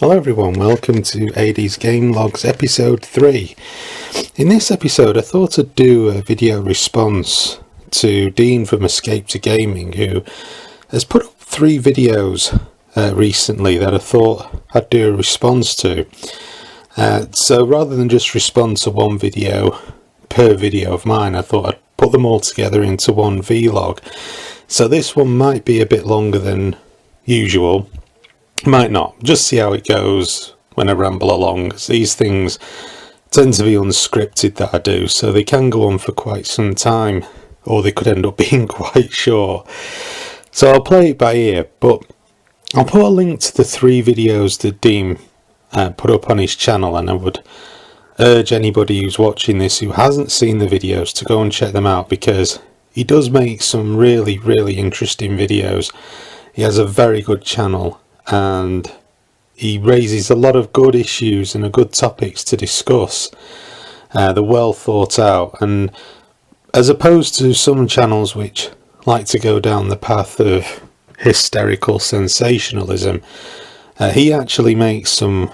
Hello everyone, welcome to Aidy's Game Logs episode 3. In this episode I thought I'd do a video response to Dean from Escape to Gaming, who has put up 3 videos recently that I thought I'd do a response to. So rather than just respond to one video per video of mine, I thought I'd put them all together into one vlog. So this one might be a bit longer than usual. Might not. Just see how it goes when I ramble along. These things tend to be unscripted that I do, so they can go on for quite some time, or they could end up being quite short. So I'll play it by ear, but I'll put a link to the 3 videos that Dean put up on his channel, and I would urge anybody who's watching this who hasn't seen the videos to go and check them out, because he does make some really interesting videos. He has a very good channel, and he raises a lot of good issues and good topics to discuss. They're well thought out, and as opposed to some channels which like to go down the path of hysterical sensationalism, he actually makes some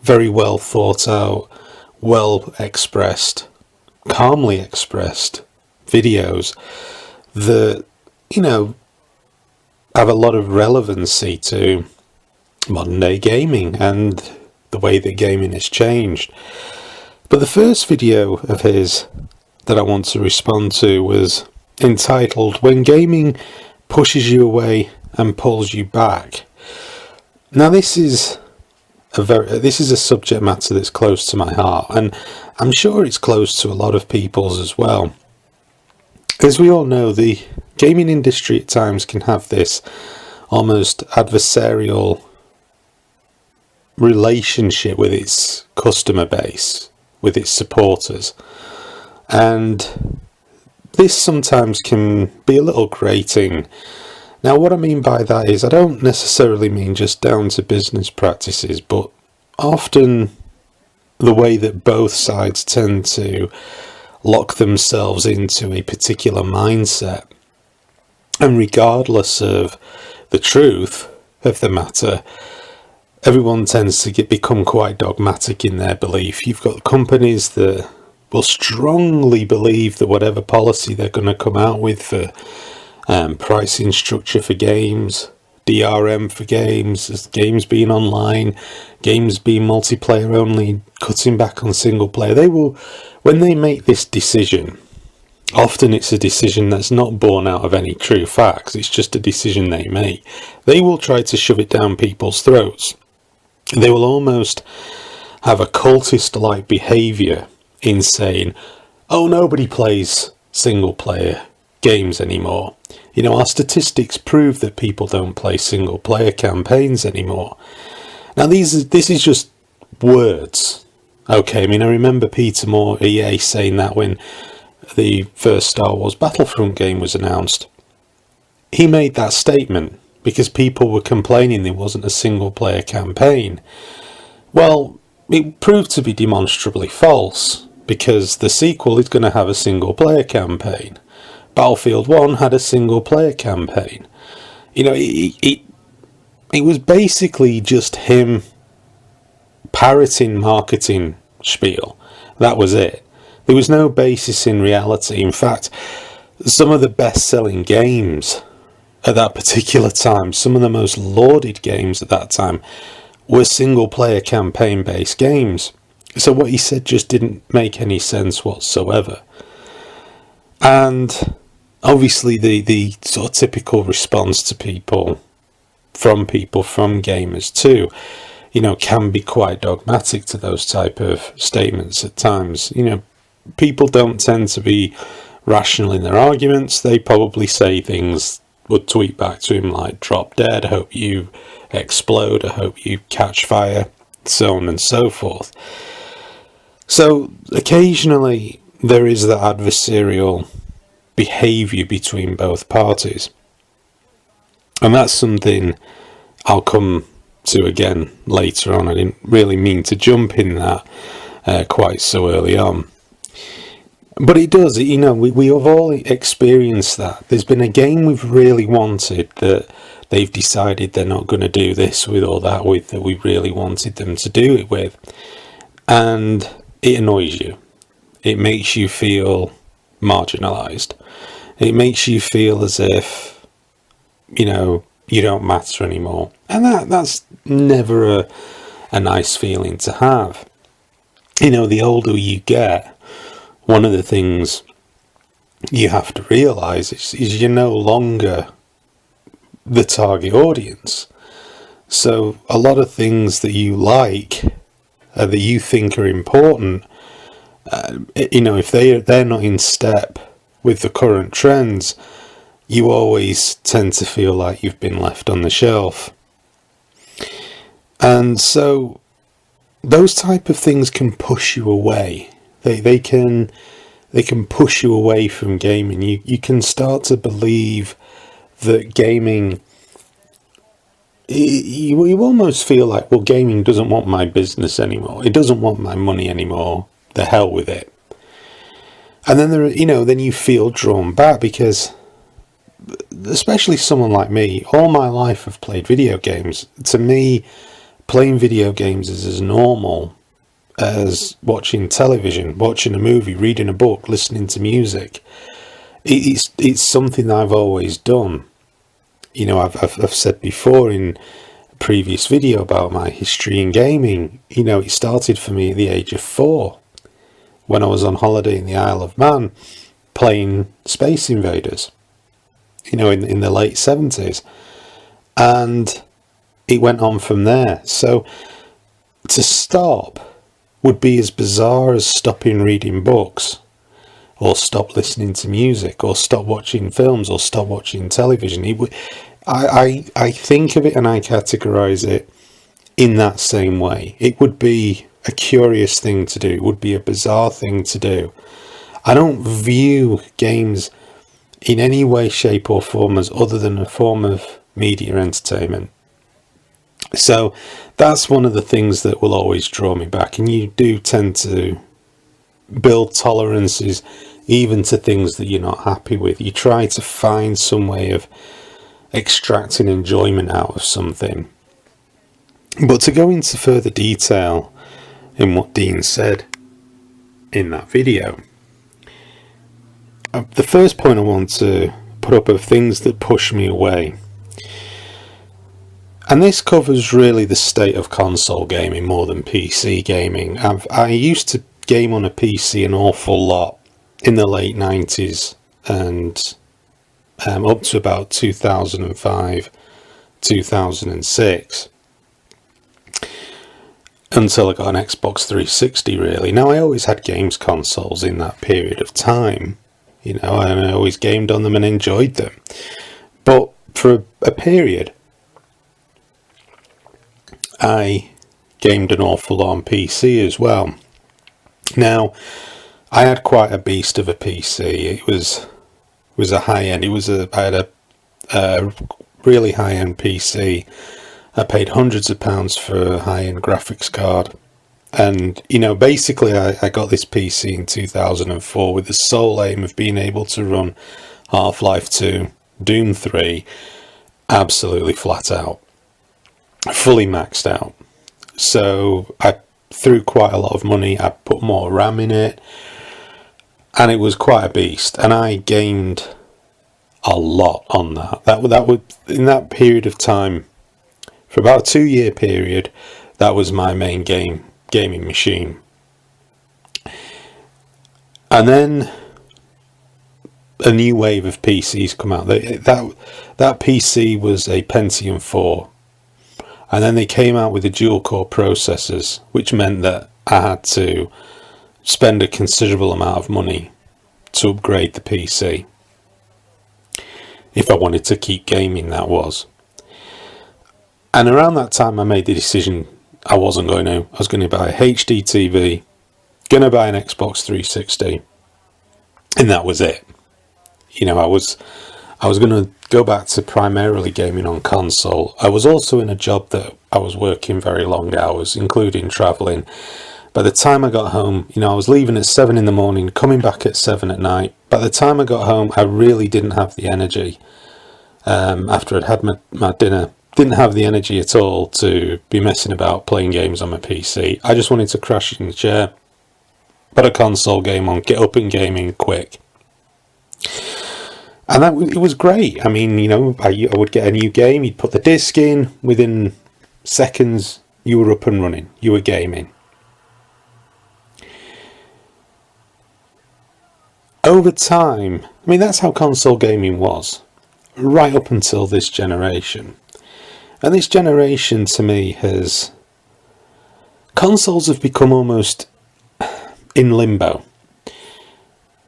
very well thought out, well expressed, calmly expressed videos that, you know, have a lot of relevancy to modern day gaming and the way that gaming has changed. But the first video of his that I want to respond to was entitled "When Gaming Pushes You Away and Pulls You Back." Now this is a subject matter that's close to my heart, and I'm sure it's close to a lot of people's as well. As we all know, the gaming industry at times can have this almost adversarial relationship with its customer base, with its supporters, and this sometimes can be a little grating. Now what I mean by that is, I don't necessarily mean just down to business practices, but often the way that both sides tend to lock themselves into a particular mindset, and regardless of the truth of the matter, everyone tends to become quite dogmatic in their belief. You've got companies that will strongly believe that whatever policy they're going to come out with for pricing structure for games, DRM for games, games being online, games being multiplayer only, cutting back on single player, they will, when they make this decision, often it's a decision that's not born out of any true facts, it's just a decision they make. They will try to shove it down people's throats. They will almost have a cultist-like behaviour in saying, oh, nobody plays single-player games anymore. You know, our statistics prove that people don't play single-player campaigns anymore. Now, this is just words. Okay, I mean, I remember Peter Moore, EA, saying that when the first Star Wars Battlefront game was announced. He made that statement because people were complaining there wasn't a single player campaign. Well, it proved to be demonstrably false, because the sequel is going to have a single player campaign. Battlefield 1 had a single player campaign. You know, it was basically just him parroting marketing spiel. That was it. There was no basis in reality. In fact, some of the best-selling games at that particular time, some of the most lauded games at that time, were single-player campaign-based games. So what he said just didn't make any sense whatsoever. And obviously the sort of typical response to people, from gamers too, you know, can be quite dogmatic to those type of statements at times. You know, people don't tend to be rational in their arguments. They probably say things, would tweet back to him like, drop dead, I hope you explode, I hope you catch fire, so on and so forth. So occasionally there is that adversarial behaviour between both parties, and that's something I'll come to again later on. I didn't really mean to jump in that quite so early on. But it does, you know, we have all experienced that. There's been a game we've really wanted that they've decided they're not going to do this with or that with that we really wanted them to do it with. And it annoys you. It makes you feel marginalised. It makes you feel as if, you don't matter anymore. And that's never a nice feeling to have. The older you get, one of the things you have to realise is you're no longer the target audience. So a lot of things that you like, that you think are important, if they're not in step with the current trends, you always tend to feel like you've been left on the shelf. And so those type of things can push you away. They can push you away from gaming. You can start to believe that gaming, you almost feel like, well, gaming doesn't want my business anymore. It doesn't want my money anymore. The hell with it. And then then you feel drawn back, because especially someone like me, all my life I've played video games. To me, playing video games is as normal as watching television, watching a movie, reading a book, listening to music. It's something that I've always done. I've said before in a previous video about my history in gaming. It started for me at the age of 4, when I was on holiday in the Isle of Man, playing Space Invaders. In the late 70s, and it went on from there. So to stop would be as bizarre as stopping reading books, or stop listening to music, or stop watching films, or stop watching television. I think of it and I categorize it in that same way. It would be a curious thing to do. It would be a bizarre thing to do. I don't view games in any way, shape or form as other than a form of media entertainment. So that's one of the things that will always draw me back. And you do tend to build tolerances even to things that you're not happy with. You try to find some way of extracting enjoyment out of something. But to go into further detail in what Dean said in that video, the first point I want to put up are things that push me away. And this covers really the state of console gaming more than PC gaming. I used to game on a PC an awful lot in the late 90s and up to about 2005, 2006. Until I got an Xbox 360, really. Now, I always had games consoles in that period of time. I always gamed on them and enjoyed them. But for a period, I gamed an awful lot on PC as well. Now, I had quite a beast of a PC. It was a high end. I had a really high end PC. I paid hundreds of pounds for a high end graphics card. And, basically I got this PC in 2004 with the sole aim of being able to run Half-Life 2, Doom 3, absolutely flat out. Fully maxed out. So I threw quite a lot of money. I put more RAM in it. And it was quite a beast. And I gamed a lot on that. That would in that period of time, for about a 2-year period, that was my main gaming machine. And then a new wave of PCs come out. That PC was a Pentium 4. And then they came out with the dual core processors, which meant that I had to spend a considerable amount of money to upgrade the PC. If I wanted to keep gaming, that was. And around that time I made the decision I was going to buy a HD TV, going to buy an Xbox 360, and that was it. I was going to go back to primarily gaming on console. I was also in a job that I was working very long hours, including travelling. By the time I got home, I was leaving at 7 in the morning, coming back at 7 at night. By the time I got home, I really didn't have the energy after I'd had my dinner. Didn't have the energy at all to be messing about playing games on my PC. I just wanted to crash in the chair, put a console game on, get up in gaming quick. And it was great. I mean, I would get a new game, you'd put the disc in, within seconds you were up and running, you were gaming. Over time, I mean, that's how console gaming was, right up until this generation. And this generation, to me, consoles have become almost in limbo.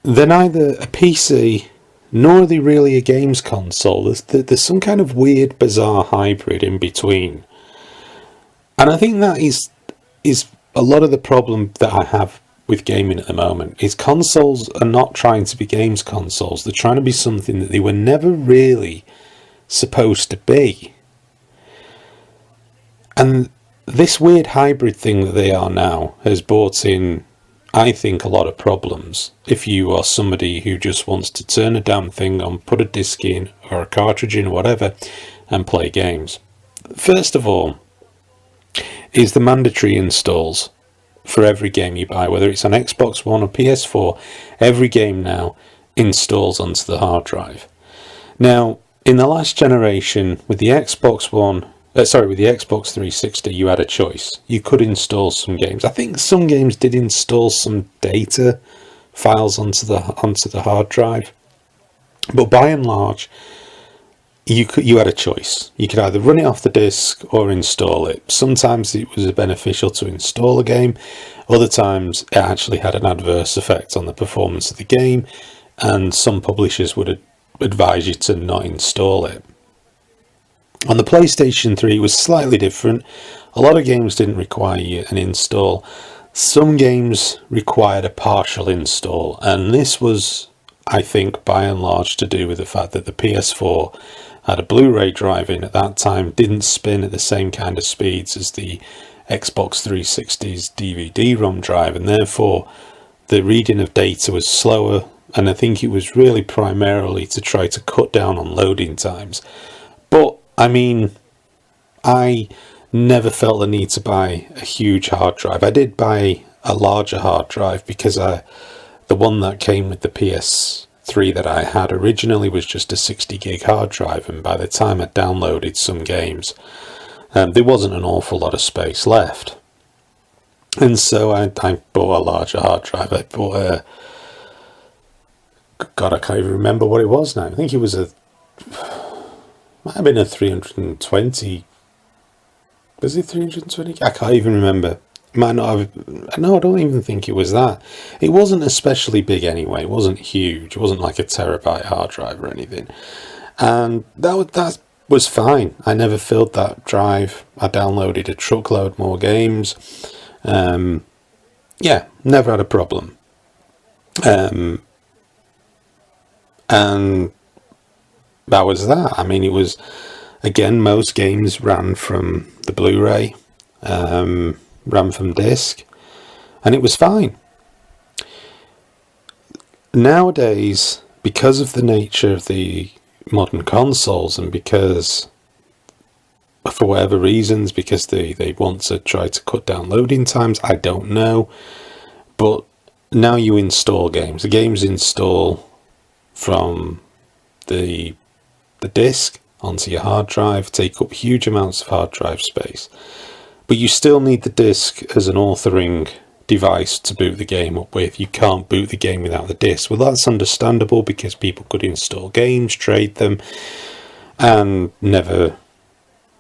They're neither a PC, nor are they really a games console. There's some kind of weird, bizarre hybrid in between. And I think that is a lot of the problem that I have with gaming at the moment, is consoles are not trying to be games consoles. They're trying to be something that they were never really supposed to be. And this weird hybrid thing that they are now has brought in, I think, a lot of problems if you are somebody who just wants to turn a damn thing on, put a disc in or a cartridge in or whatever and play games. First of all is the mandatory installs for every game you buy, whether it's on Xbox One or PS4. Every game now installs onto the hard drive. Now, in the last generation, with the Xbox 360, you had a choice. You could install some games. I think some games did install some data files onto the hard drive, but by and large, you had a choice. You could either run it off the disc or install it. Sometimes it was beneficial to install a game. Other times it actually had an adverse effect on the performance of the game, and some publishers would advise you to not install it. On the PlayStation 3 it was slightly different. A lot of games didn't require an install. Some games required a partial install, and this was, I think, by and large to do with the fact that the PS4 had a Blu-ray drive in at that time, didn't spin at the same kind of speeds as the Xbox 360's DVD-ROM drive, and therefore the reading of data was slower, and I think it was really primarily to try to cut down on loading times. But, I mean, I never felt the need to buy a huge hard drive. I did buy a larger hard drive because the one that came with the PS3 that I had originally was just a 60 gig hard drive, and by the time I downloaded some games, there wasn't an awful lot of space left. And so I bought a larger hard drive. I bought God, I can't even remember what it was now. I think it was might have been a 320. Was it 320? I can't even remember. Might not have. No, I don't even think it was that. It wasn't especially big anyway. It wasn't huge. It wasn't like a terabyte hard drive or anything. And that was fine. I never filled that drive. I downloaded a truckload more games. Yeah, never had a problem. And that was that. I mean, it was, again, most games ran from the Blu-ray, ran from disc, and it was fine. Nowadays, because of the nature of the modern consoles, and because, for whatever reasons, because they want to try to cut down loading times, I don't know, but now you install games. The games install from the disc onto your hard drive, take up huge amounts of hard drive space, but you still need the disc as an authoring device to boot the game up with. You can't boot the game without the disc. Well, that's understandable, because people could install games, trade them, and never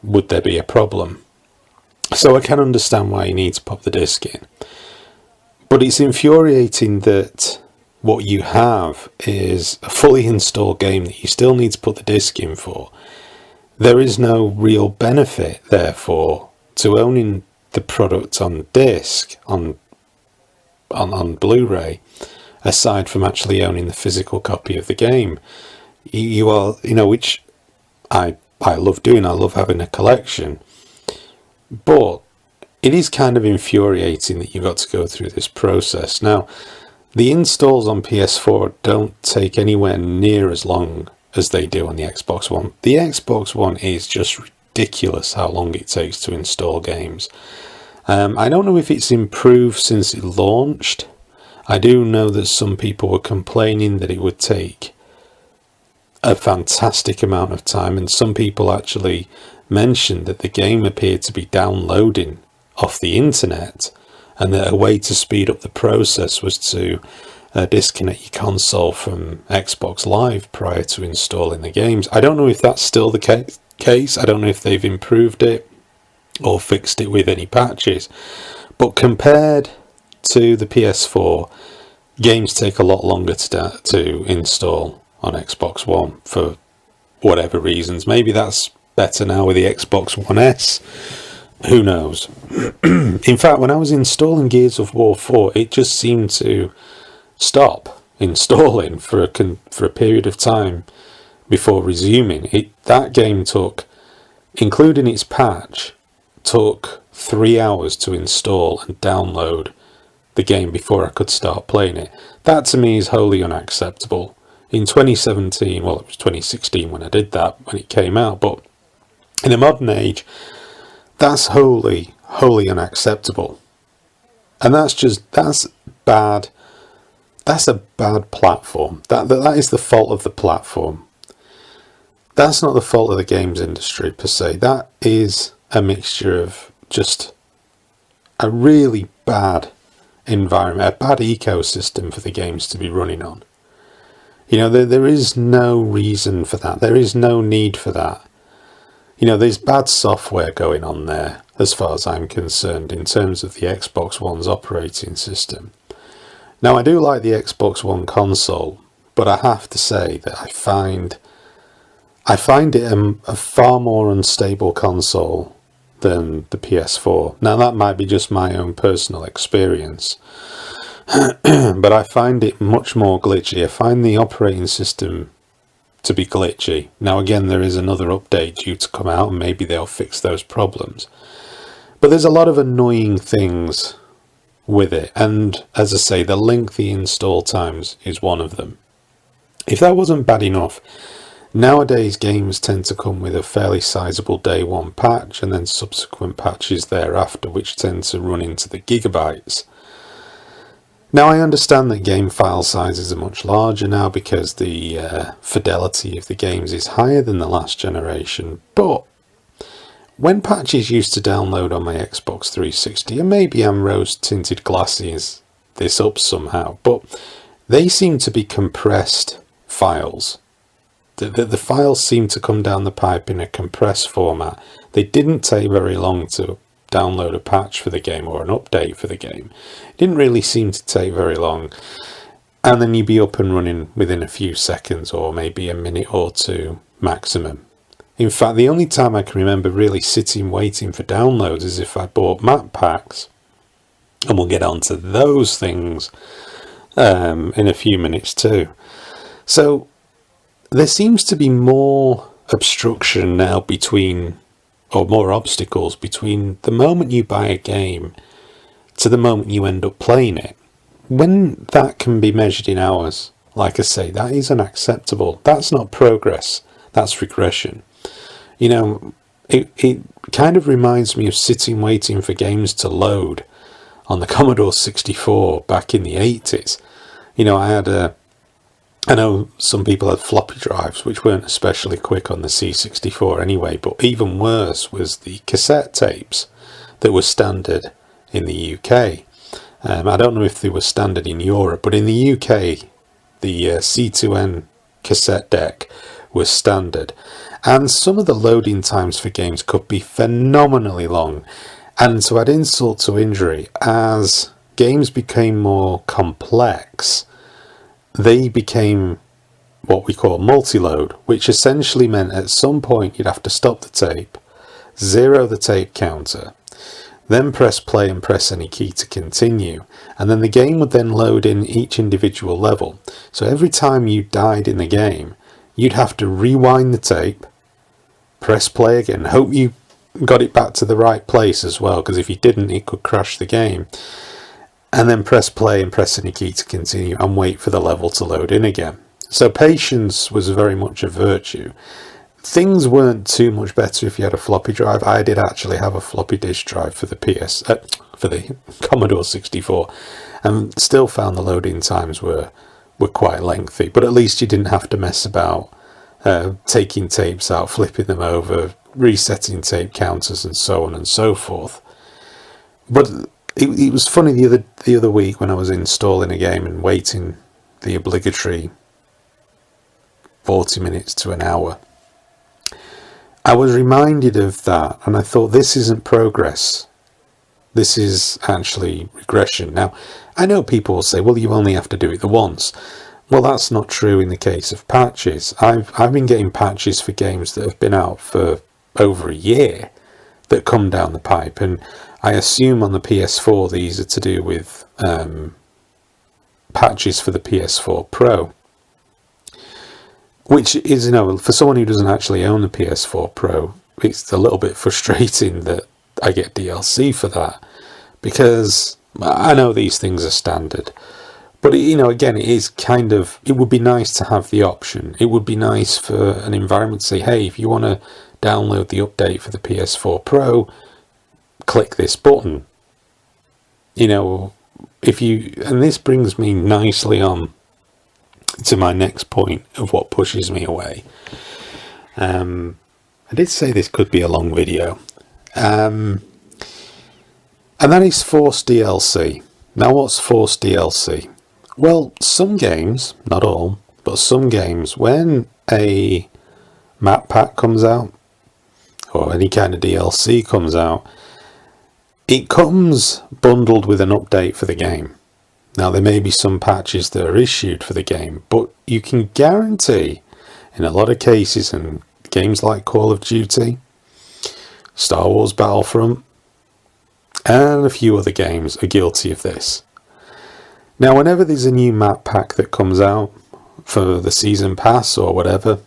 would there be a problem. So I can understand why you need to pop the disc in, but it's infuriating that what you have is a fully installed game that you still need to put the disc in for. There is no real benefit, therefore, to owning the product on disc, on Blu-ray, aside from actually owning the physical copy of the game. You are, which I love doing. I love having a collection. But it is kind of infuriating that you've got to go through this process. Now, the installs on PS4 don't take anywhere near as long as they do on the Xbox One. The Xbox One is just ridiculous how long it takes to install games. I don't know if it's improved since it launched. I do know that some people were complaining that it would take a fantastic amount of time, and some people actually mentioned that the game appeared to be downloading off the internet, and that a way to speed up the process was to disconnect your console from Xbox Live prior to installing the games. I don't know if that's still the case. I don't know if they've improved it or fixed it with any patches, but compared to the PS4, games take a lot longer to install on Xbox One for whatever reasons. Maybe that's better now with the Xbox One S. Who knows? In fact, when I was installing Gears of War 4, it just seemed to stop installing for a period of time before resuming. That game took, including its patch, took 3 hours to install and download the game before I could start playing it. That to me is wholly unacceptable. In 2017, well, it was 2016 when I did that, when it came out, but in a modern age, that's wholly unacceptable. And that's bad. That's a bad platform. That is the fault of the platform. That's not the fault of the games industry per se. That is a mixture of just a really bad environment, a bad ecosystem for the games to be running on. You know, there is no reason for that. There is no need for that. You know, there's bad software going on there, as far as I'm concerned, in terms of the Xbox One's operating system. Now, I do like the Xbox One console, but I have to say that I find it a far more unstable console than the PS4. Now, that might be just my own personal experience, but I find it much more glitchy. I find the operating system to be glitchy. Now, again, there is another update due to come out, and maybe they'll fix those problems. But there's a lot of annoying things with it, and as I say, the lengthy install times is one of them. If that wasn't bad enough, nowadays games tend to come with a fairly sizable day one patch and then subsequent patches thereafter, which tend to run into the gigabytes. Now, I understand that game file sizes are much larger now because the fidelity of the games is higher than the last generation, but when patches used to download on my Xbox 360, and maybe I'm rose-tinted glasses this up somehow, but they seem to be compressed files. The files seem to come down the pipe in a compressed format. They didn't take very long to download a patch for the game or an update for the game. It didn't really seem to take very long, and then you'd be up and running within a few seconds or maybe a minute or two maximum. In fact, the only time I can remember really sitting waiting for downloads is if I bought map packs, and we'll get onto those things in a few minutes too. So there seems to be more obstruction now or more obstacles between the moment you buy a game to the moment you end up playing it. When that can be measured in hours, like I say, that is unacceptable. That's not progress, that's regression. You know, it kind of reminds me of sitting waiting for games to load on the Commodore 64 back in the 80s. You know, I know some people had floppy drives, which weren't especially quick on the C64 anyway, but even worse was the cassette tapes that were standard in the UK. I don't know if they were standard in Europe, but in the UK, the C2N cassette deck was standard. And some of the loading times for games could be phenomenally long. And to add insult to injury, as games became more complex, they became what we call multi-load, which essentially meant at some point you'd have to stop the tape, zero the tape counter, then press play and press any key to continue, and then the game would then load in each individual level. So every time you died in the game, you'd have to rewind the tape, press play again, hope you got it back to the right place as well, because if you didn't, it could crash the game, and then press play and press any key to continue and wait for the level to load in again. So patience was very much a virtue. Things weren't too much better if you had a floppy drive. I did actually have a floppy disk drive for the for the Commodore 64, and still found the loading times were quite lengthy. But at least you didn't have to mess about taking tapes out, flipping them over, resetting tape counters, and so on and so forth. But it was funny the other week when I was installing a game and waiting the obligatory 40 minutes to an hour. I was reminded of that, and I thought, this isn't progress. This is actually regression. Now, I know people will say, well, you only have to do it the once. Well, that's not true in the case of patches. I've been getting patches for games that have been out for over a year that come down the pipe, and I assume on the PS4 these are to do with patches for the PS4 Pro. Which is, for someone who doesn't actually own a PS4 Pro, it's a little bit frustrating that I get DLC for that, because I know these things are standard. But, again, it would be nice to have the option. It would be nice for an environment to say, hey, if you want to download the update for the PS4 Pro, click this button. And this brings me nicely on to my next point of what pushes me away. I did say this could be a long video, and that is forced DLC. Now, what's forced DLC? Well, some games, not all, but some games, when a map pack comes out or any kind of DLC comes out, it comes bundled with an update for the game. Now, there may be some patches that are issued for the game, but you can guarantee, in a lot of cases, in games like Call of Duty, Star Wars Battlefront, and a few other games are guilty of this. Now, whenever there's a new map pack that comes out for the season pass or whatever,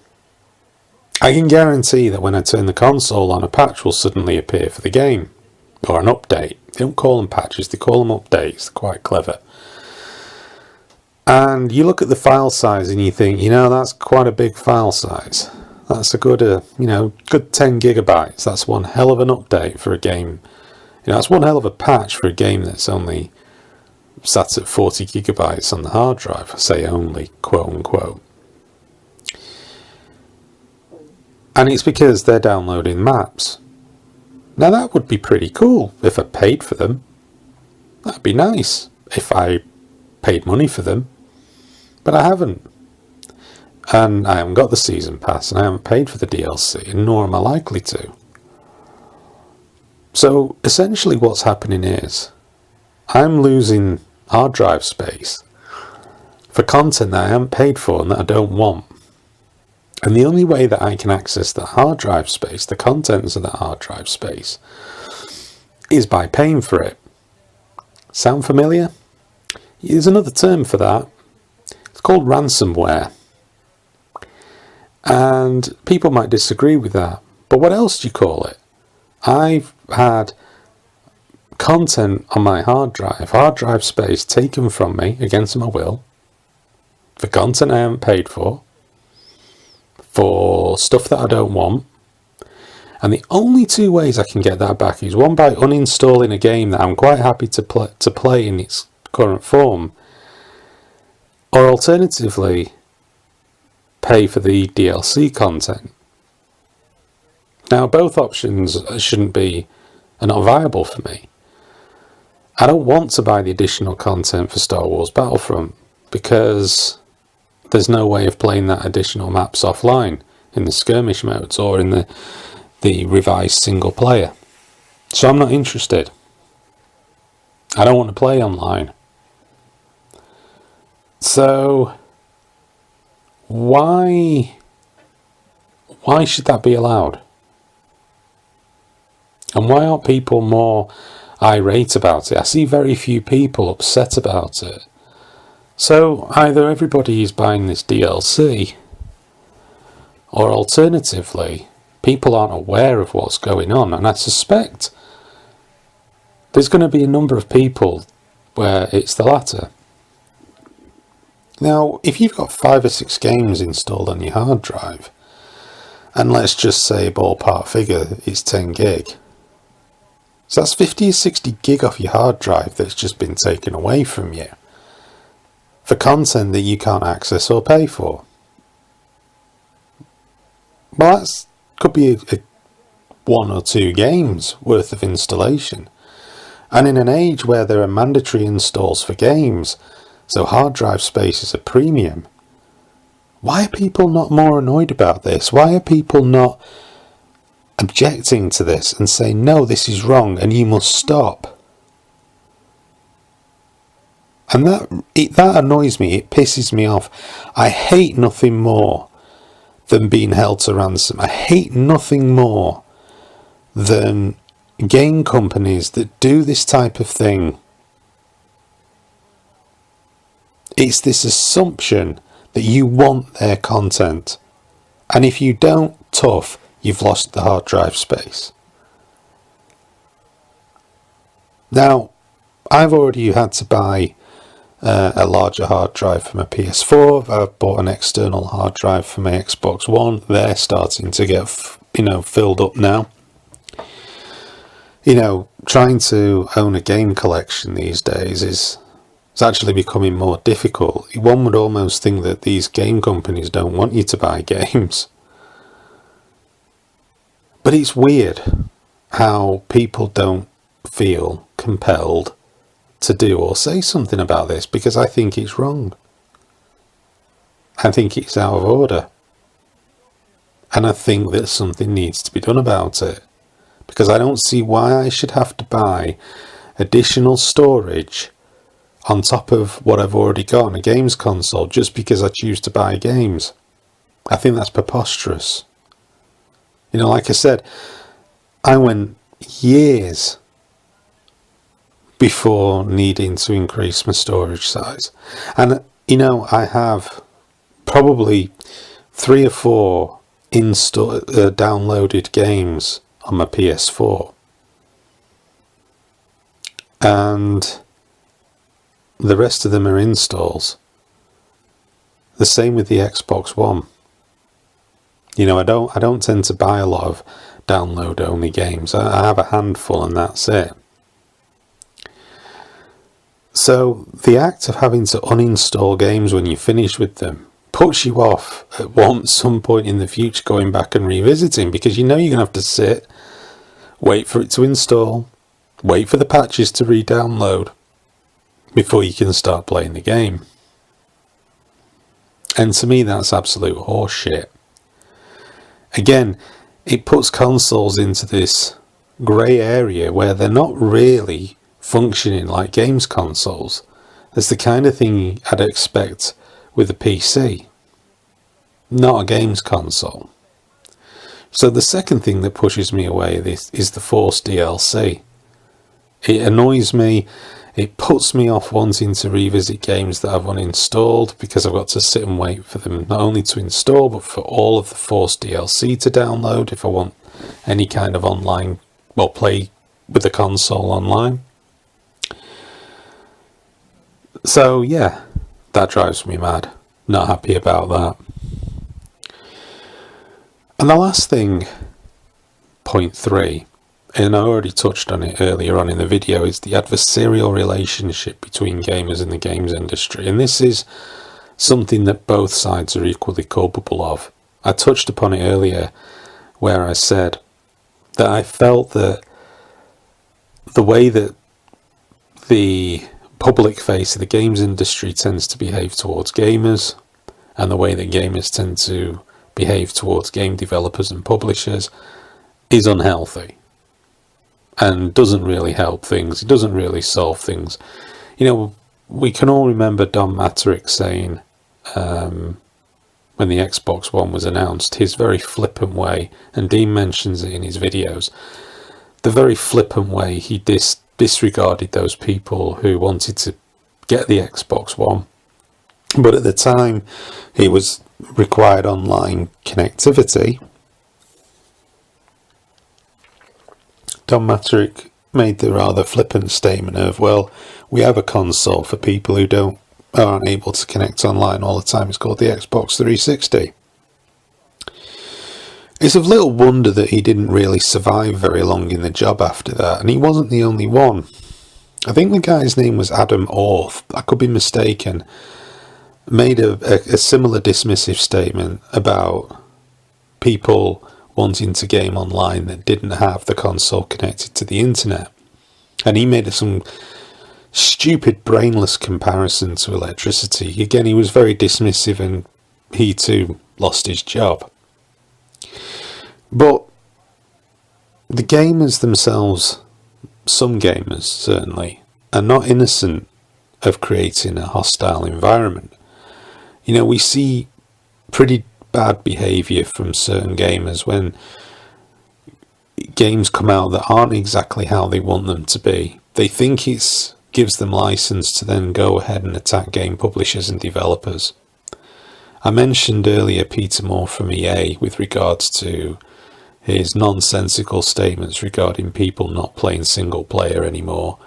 I can guarantee that when I turn the console on, a patch will suddenly appear for the game, or an update. They don't call them patches, they call them updates. They're quite clever. And you look at the file size and you think, that's quite a big file size. That's a good, good 10 gigabytes. That's one hell of an update for a game. That's one hell of a patch for a game that's only sat at 40 gigabytes on the hard drive. I say only, quote unquote. And it's because they're downloading maps. Now, that would be pretty cool if I paid for them. That'd be nice if I paid money for them. But I haven't. And I haven't got the season pass, and I haven't paid for the DLC, and nor am I likely to. So essentially what's happening is I'm losing hard drive space for content that I haven't paid for and that I don't want. And the only way that I can access that hard drive space, the contents of that hard drive space, is by paying for it. Sound familiar? There's another term for that. It's called ransomware. And people might disagree with that. But what else do you call it? I've had content on my hard drive space taken from me against my will, for content I haven't paid for stuff that I don't want. And the only two ways I can get that back is one, by uninstalling a game that I'm quite happy to play in its current form, or alternatively pay for the DLC content. Now, both options are not viable for me. I don't want to buy the additional content for Star Wars Battlefront because there's no way of playing that additional maps offline in the skirmish modes or in the revised single player. So I'm not interested. I don't want to play online. So why should that be allowed? And why aren't people more irate about it? I see very few people upset about it. So either everybody is buying this DLC, or alternatively, people aren't aware of what's going on. And I suspect there's going to be a number of people where it's the latter. Now, if you've got 5 or 6 games installed on your hard drive, and let's just say ballpark figure is 10 gig, so that's 50 or 60 gig off your hard drive that's just been taken away from you for content that you can't access or pay for. Well, that could be a 1 or 2 games worth of installation. And in an age where there are mandatory installs for games, so hard drive space is a premium, why are people not more annoyed about this? Why are people not objecting to this and saying, no, this is wrong and you must stop? And that annoys me. It pisses me off. I hate nothing more than being held to ransom. I hate nothing more than game companies that do this type of thing. It's this assumption that you want their content, and if you don't, tough, you've lost the hard drive space. Now, I've already had to buy a larger hard drive for my PS4. I've bought an external hard drive for my Xbox One. They're starting to get filled up now. Trying to own a game collection these days is actually becoming more difficult. One would almost think that these game companies don't want you to buy games. But it's weird how people don't feel compelled to do or say something about this, because I think it's wrong. I think it's out of order. And I think that something needs to be done about it. Because I don't see why I should have to buy additional storage on top of what I've already got on a games console just because I choose to buy games. I think that's preposterous. Like I said, I went years before needing to increase my storage size. And, I have probably 3 or 4 downloaded games on my PS4. And the rest of them are installs. The same with the Xbox One. I don't tend to buy a lot of download only games. I have a handful and that's it. So the act of having to uninstall games when you finish with them puts you off at some point in the future going back and revisiting, because you're going to have to sit, wait for it to install, wait for the patches to re-download before you can start playing the game. And to me, that's absolute horseshit. Again, it puts consoles into this grey area where they're not really functioning like games consoles. That's the kind of thing I'd expect with a PC, not a games console. So the second thing that pushes me away is the forced DLC. It annoys me. It puts me off wanting to revisit games that I've uninstalled, because I've got to sit and wait for them not only to install, but for all of the forced DLC to download if I want any kind of online, play with the console online. So yeah, that drives me mad. Not happy about that. And the last thing, point 3, and I already touched on it earlier on in the video, is the adversarial relationship between gamers and the games industry. And this is something that both sides are equally culpable of. I touched upon it earlier where I said that I felt that the way that the public face of the games industry tends to behave towards gamers, and the way that gamers tend to behave towards game developers and publishers, is unhealthy and doesn't really help things. It doesn't really solve things. We can all remember Don Matterick saying, when the Xbox One was announced, his very flippant way, and Dean mentions it in his videos, the very flippant way he disregarded those people who wanted to get the Xbox One, but at the time it was required online connectivity. Don Matterick made the rather flippant statement of, well, we have a console for people who don't aren't able to connect online all the time. It's called the Xbox 360. It's of little wonder that he didn't really survive very long in the job after that, and he wasn't the only one. I think the guy's name was Adam Orth, I could be mistaken, made a similar dismissive statement about people wanting to game online that didn't have the console connected to the internet. And he made some stupid, brainless comparison to electricity. Again, he was very dismissive, and he too lost his job. But the gamers themselves, some gamers certainly, are not innocent of creating a hostile environment. You know, we see pretty bad behaviour from certain gamers when games come out that aren't exactly how they want them to be. They think it gives them license to then go ahead and attack game publishers and developers. I mentioned earlier Peter Moore from EA with regards to his nonsensical statements regarding people not playing single player anymore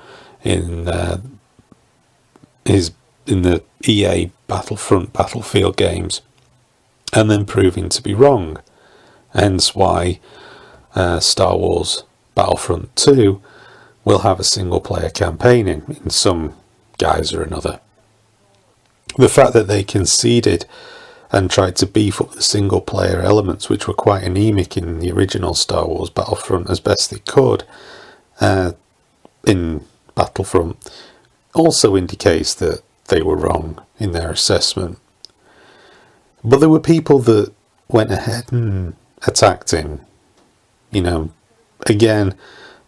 in the EA Battlefield games, and then proving to be wrong. Hence why Star Wars Battlefront 2 will have a single player campaign in some guise or another. The fact that they conceded and tried to beef up the single player elements, which were quite anemic in the original Star Wars Battlefront as best they could in Battlefront, also indicates that they were wrong in their assessment. But there were people that went ahead and attacked him. You know, again,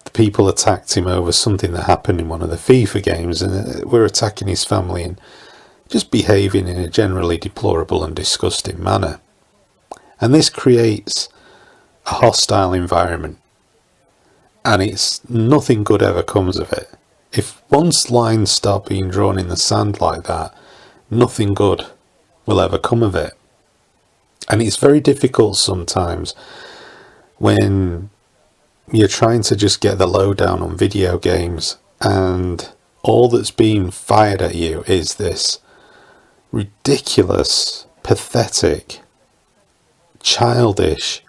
the people attacked him over something that happened in one of the FIFA games, and were attacking his family and just behaving in a generally deplorable and disgusting manner. And this creates a hostile environment, and it's nothing good ever comes of it. If once lines start being drawn in the sand like that, nothing good will ever come of it. And it's very difficult sometimes when you're trying to just get the lowdown on video games, and all that's being fired at you is this ridiculous, pathetic, childish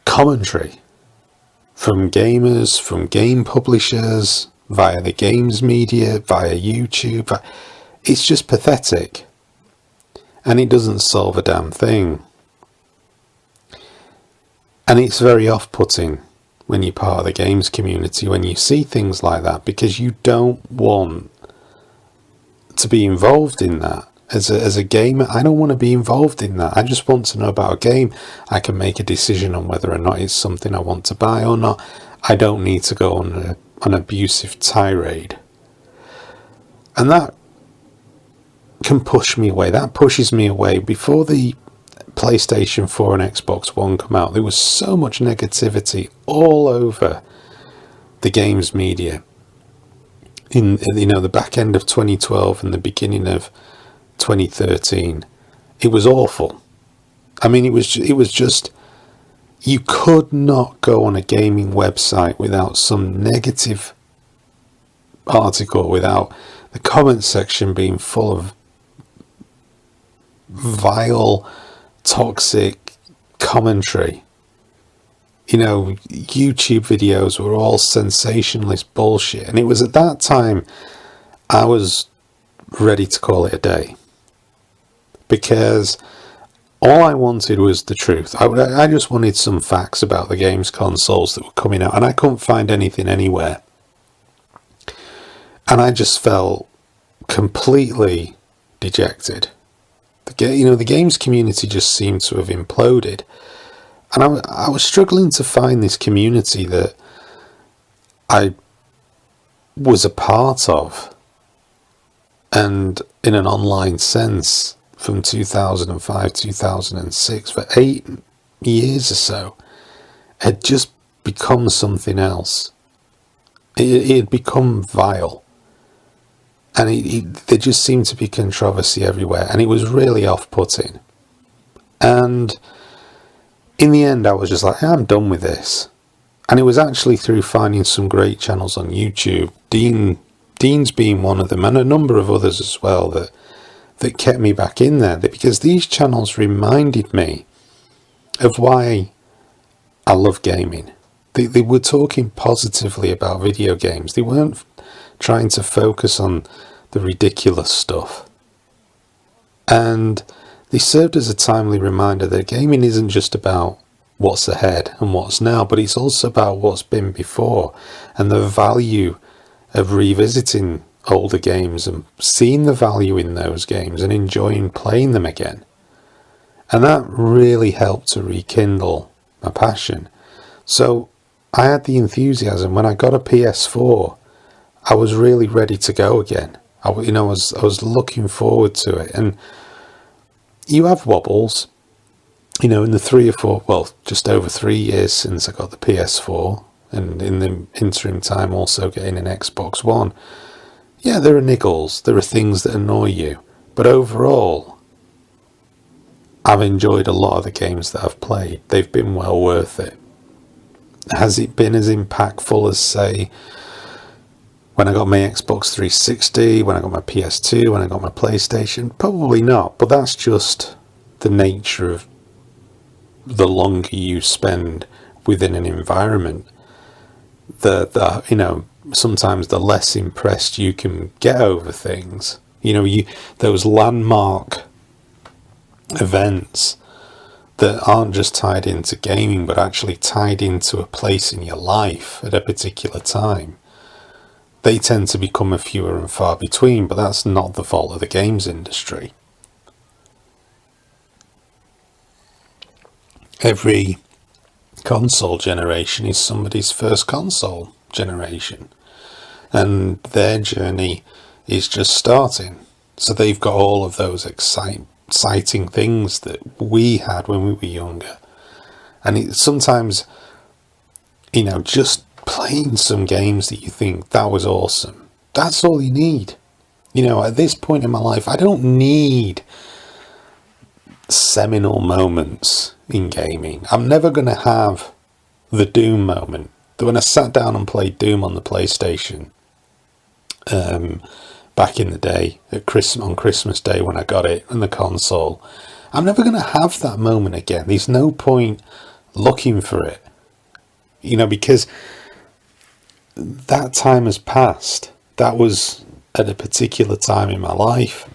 commentary from gamers, from game publishers, via the games media, via YouTube. It's just pathetic, and it doesn't solve a damn thing. And it's very off-putting when you're part of the games community, when you see things like that, because you don't want to be involved in that. As a gamer, I don't want to be involved in that. I just want to know about a game. I can make a decision on whether or not it's something I want to buy or not. I don't need to go on an abusive tirade. And that can push me away. That pushes me away. Before the PlayStation 4 and Xbox One come out, there was so much negativity all over the games media. In the back end of 2012 and the beginning of 2013, it was awful. I mean, it was just, you could not go on a gaming website without some negative article, without the comment section being full of vile, toxic commentary. You know, YouTube videos were all sensationalist bullshit, and it was at that time I was ready to call it a day, because all I wanted was the truth. I just wanted some facts about the games consoles that were coming out, and I couldn't find anything anywhere. And I just felt completely dejected. The games community just seemed to have imploded. And I was struggling to find this community that I was a part of, and in an online sense, from 2005, 2006, for 8 years or so, had just become something else. It had become vile. And there just seemed to be controversy everywhere, and it was really off-putting. And in the end, I was just like, I'm done with this. And it was actually through finding some great channels on YouTube, Dean's being one of them, and a number of others as well, that kept me back in there, because these channels reminded me of why I love gaming. They were talking positively about video games. They weren't trying to focus on the ridiculous stuff. And they served as a timely reminder that gaming isn't just about what's ahead and what's now, but it's also about what's been before, and the value of revisiting older games and seeing the value in those games and enjoying playing them again. And that really helped to rekindle my passion. So I had the enthusiasm. When I got a PS4, I was really ready to go again. I was looking forward to it. And you have wobbles, in the just over 3 years since I got the PS4, and in the interim time also getting an Xbox One. Yeah, there are niggles, there are things that annoy you, but overall, I've enjoyed a lot of the games that I've played. They've been well worth it. Has it been as impactful as, say, when I got my Xbox 360, when I got my PS2, when I got my PlayStation? Probably not, but that's just the nature of the longer you spend within an environment. Sometimes the less impressed you can get over things. Those landmark events that aren't just tied into gaming, but actually tied into a place in your life at a particular time. They tend to become a fewer and far between, but that's not the fault of the games industry. Every console generation is somebody's first console generation, and their journey is just starting. So they've got all of those exciting things that we had when we were younger. And sometimes, just playing some games that you think, that was awesome, that's all you need. At this point in my life, I don't need seminal moments in gaming. I'm never going to have the Doom moment. When I sat down and played Doom on the PlayStation back in the day, on Christmas Day when I got it, and the console, I'm never going to have that moment again. There's no point looking for it, because that time has passed. That was at a particular time in my life.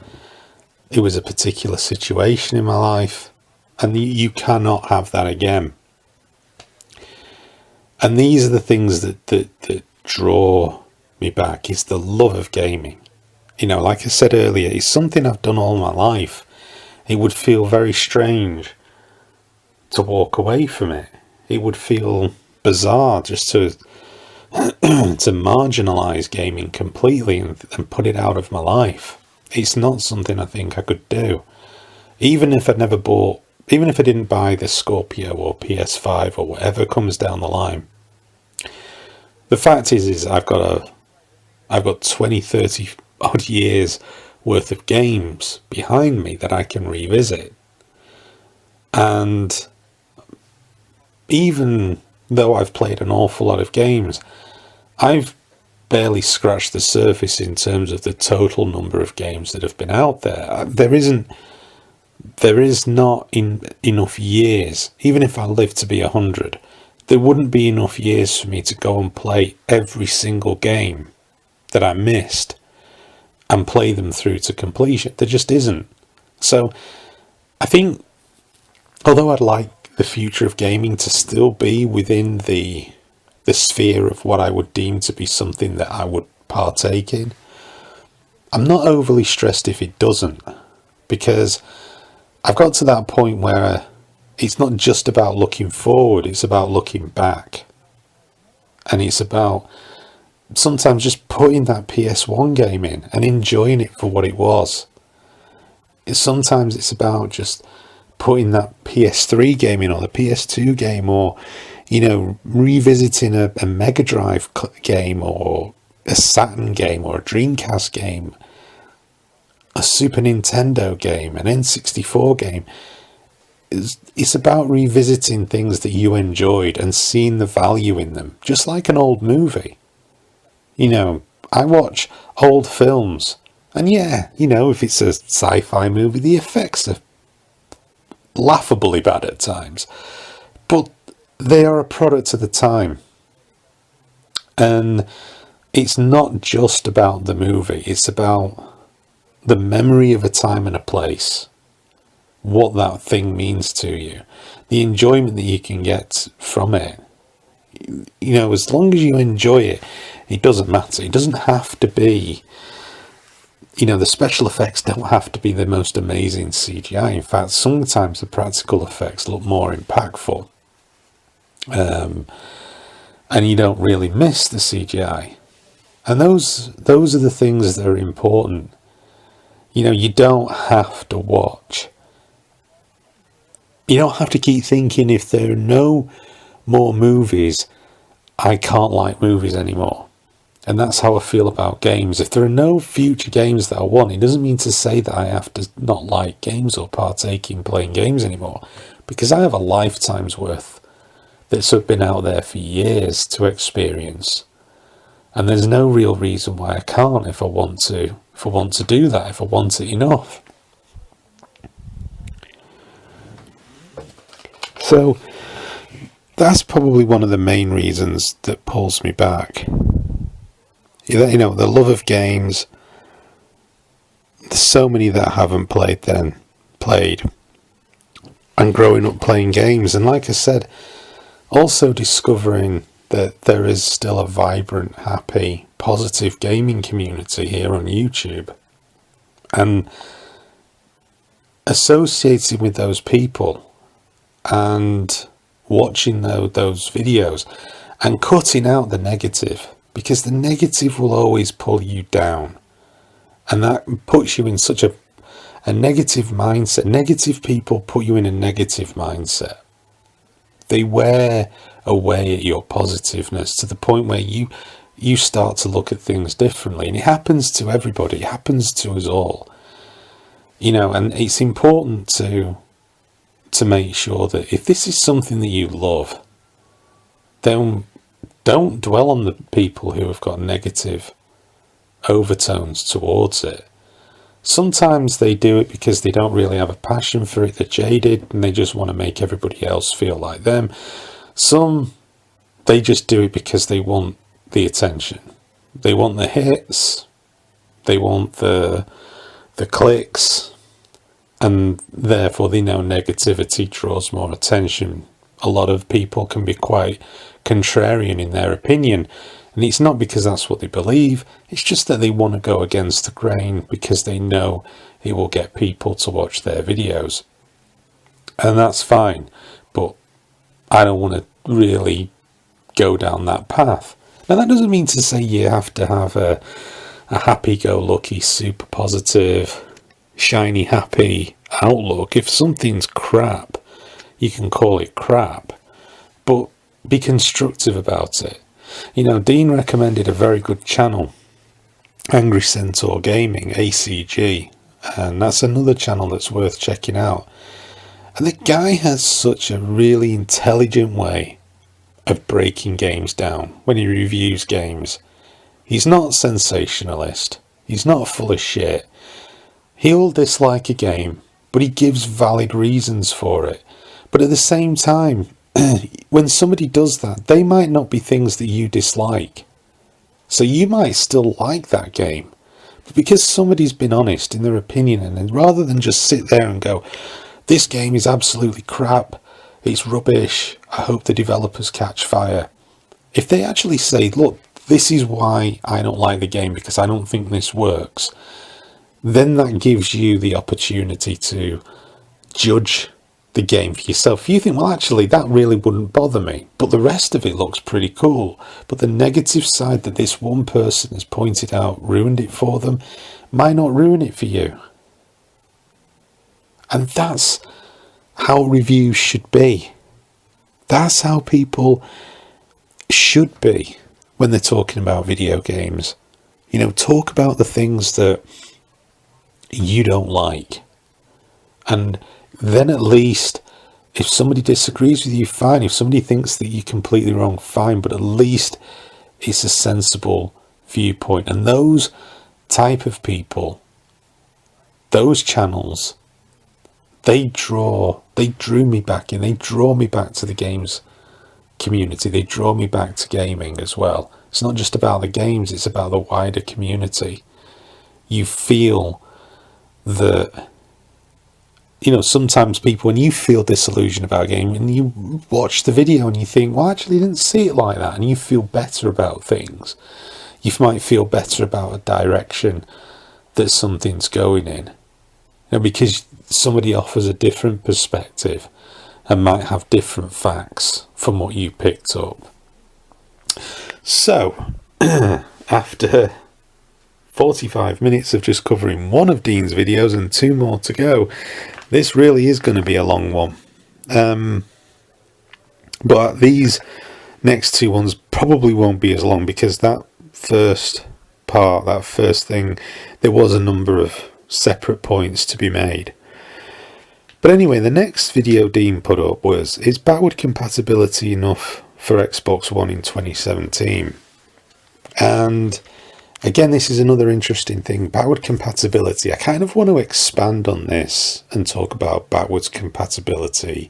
It was a particular situation in my life, and you cannot have that again. And these are the things that draw me back, is the love of gaming. Like I said earlier, it's something I've done all my life. It would feel very strange to walk away from it. It would feel bizarre just to marginalise gaming completely and put it out of my life. It's not something I think I could do. Even if I didn't buy the Scorpio or PS5 or whatever comes down the line. The fact is I've got 20, 30 odd years worth of games behind me that I can revisit. And even though I've played an awful lot of games, I've barely scratched the surface in terms of the total number of games that have been out there. There is not enough years, even if I live to be 100, there wouldn't be enough years for me to go and play every single game that I missed and play them through to completion. There just isn't. So I think, although I'd like the future of gaming to still be within the sphere of what I would deem to be something that I would partake in, I'm not overly stressed if it doesn't, because I've got to that point where it's not just about looking forward, it's about looking back. And it's about sometimes just putting that PS1 game in and enjoying it for what it was. Sometimes it's about just putting that PS3 game in, or the PS2 game, or revisiting a Mega Drive game, or a Saturn game, or a Dreamcast game, a Super Nintendo game, an N64 game. it's about revisiting things that you enjoyed and seeing the value in them, just like an old movie. I watch old films, and yeah, if it's a sci-fi movie, the effects are laughably bad at times, but they are a product of the time. And it's not just about the movie, it's about the memory of a time and a place, what that thing means to you, the enjoyment that you can get from it. As long as you enjoy it, it doesn't matter. It doesn't have to be, the special effects don't have to be the most amazing CGI. In fact, sometimes the practical effects look more impactful. And you don't really miss the CGI. And those are the things that are important. You don't have to watch. You don't have to keep thinking, if there are no more movies, I can't like movies anymore. And that's how I feel about games. If there are no future games that I want, it doesn't mean to say that I have to not like games or partake in playing games anymore. Because I have a lifetime's worth that's been out there for years to experience. And there's no real reason why I can't if I want to do that, if I want it enough. So that's probably one of the main reasons that pulls me back. The love of games. There's so many that I haven't played. And growing up playing games. And like I said, also discovering that there is still a vibrant, happy, positive gaming community here on YouTube. And associating with those people and watching those videos and cutting out the negative, because the negative will always pull you down, and that puts you in such a negative mindset. Negative people put you in a negative mindset. They wear away at your positiveness to the point where you start to look at things differently, and it happens to everybody. It happens to us all, and it's important to make sure that if this is something that you love, then don't dwell on the people who have got negative overtones towards it. Sometimes they do it because they don't really have a passion for it. They're jaded and they just want to make everybody else feel like them. Some, they just do it because they want the attention. They want the hits. They want the clicks. And therefore they know negativity draws more attention. A lot of people can be quite contrarian in their opinion. And it's not because that's what they believe. It's just that they want to go against the grain because they know it will get people to watch their videos. And that's fine. But I don't want to really go down that path. Now, that doesn't mean to say you have to have a happy-go-lucky, super positive, shiny, happy outlook. If something's crap, you can call it crap. But be constructive about it. Dean recommended a very good channel, Angry Centaur Gaming, ACG, and that's another channel that's worth checking out. And the guy has such a really intelligent way of breaking games down when he reviews games. He's not sensationalist. He's not full of shit. He'll dislike a game, but he gives valid reasons for it. But at the same time, when somebody does that, they might not be things that you dislike. So you might still like that game. But because somebody's been honest in their opinion, and rather than just sit there and go, this game is absolutely crap, it's rubbish, I hope the developers catch fire. If they actually say, look, this is why I don't like the game because I don't think this works, then that gives you the opportunity to judge the game for yourself. If you think, well, actually, that really wouldn't bother me, but the rest of it looks pretty cool, but the negative side that this one person has pointed out ruined it for them, might not ruin it for you. And that's how reviews should be. That's how people should be when they're talking about video games. Talk about the things that you don't like. And then at least If somebody disagrees with you, fine. If somebody thinks that you're completely wrong, fine. But at least it's a sensible viewpoint. And those type of people, those channels, they drew me back in. They draw me back to the games community. They draw me back to gaming as well. It's not just about the games, it's about the wider community. You feel that, sometimes people, when you feel disillusioned about a game and you watch the video and you think, well, actually I didn't see it like that, and you feel better about things. You might feel better about a direction that something's going in. Because somebody offers a different perspective and might have different facts from what you picked up. So, after 45 minutes of just covering one of Dean's videos and 2 more to go, this really is going to be a long one. But these next 2 ones probably won't be as long, because that first part, that first thing, there was a number of separate points to be made. But anyway, the next video Dean put up was, is backward compatibility enough for Xbox One in 2017? And again, this is another interesting thing, backward compatibility. I kind of want to expand on this and talk about backwards compatibility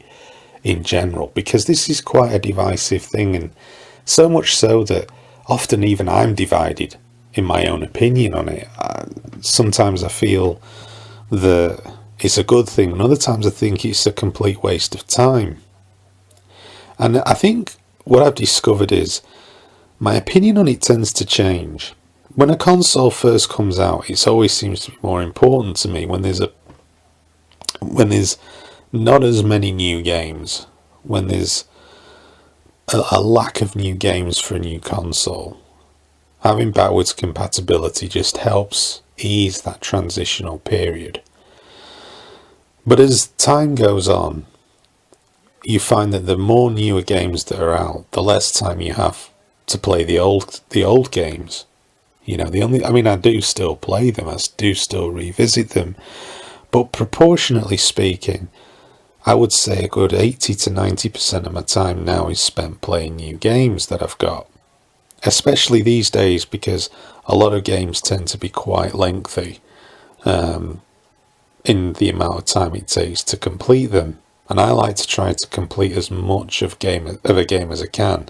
in general, because this is quite a divisive thing, and so much so that often even I'm divided in my own opinion on it. Sometimes I feel that it's a good thing, and other times I think it's a complete waste of time. And I think what I've discovered is my opinion on it tends to change. When a console first comes out, it always seems to be more important to me when there's not as many new games, when there's a lack of new games for a new console. Having backwards compatibility just helps ease that transitional period. But as time goes on, you find that the more newer games that are out, the less time you have to play the old games. I do still play them, I do still revisit them, but proportionately speaking, I would say a good 80 to 90% of my time now is spent playing new games that I've got. Especially these days, because a lot of games tend to be quite lengthy in the amount of time it takes to complete them. And I like to try to complete as much of a game as I can,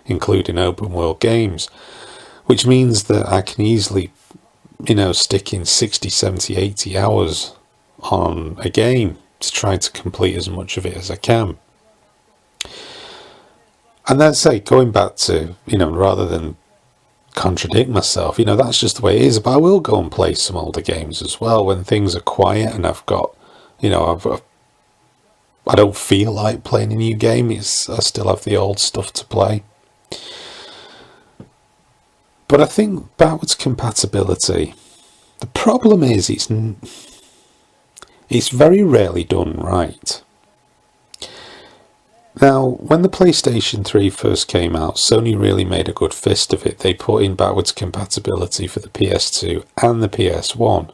including open world games, which means that I can easily, stick in 60, 70, 80 hours on a game to try to complete as much of it as I can. And that's going back to, rather than contradict myself, that's just the way it is. But I will go and play some older games as well when things are quiet and I've got, I don't feel like playing a new game. I still have the old stuff to play. But I think backwards compatibility, the problem is it's very rarely done right. Now, when the PlayStation 3 first came out, Sony really made a good fist of it. They put in backwards compatibility for the PS2 and the PS1,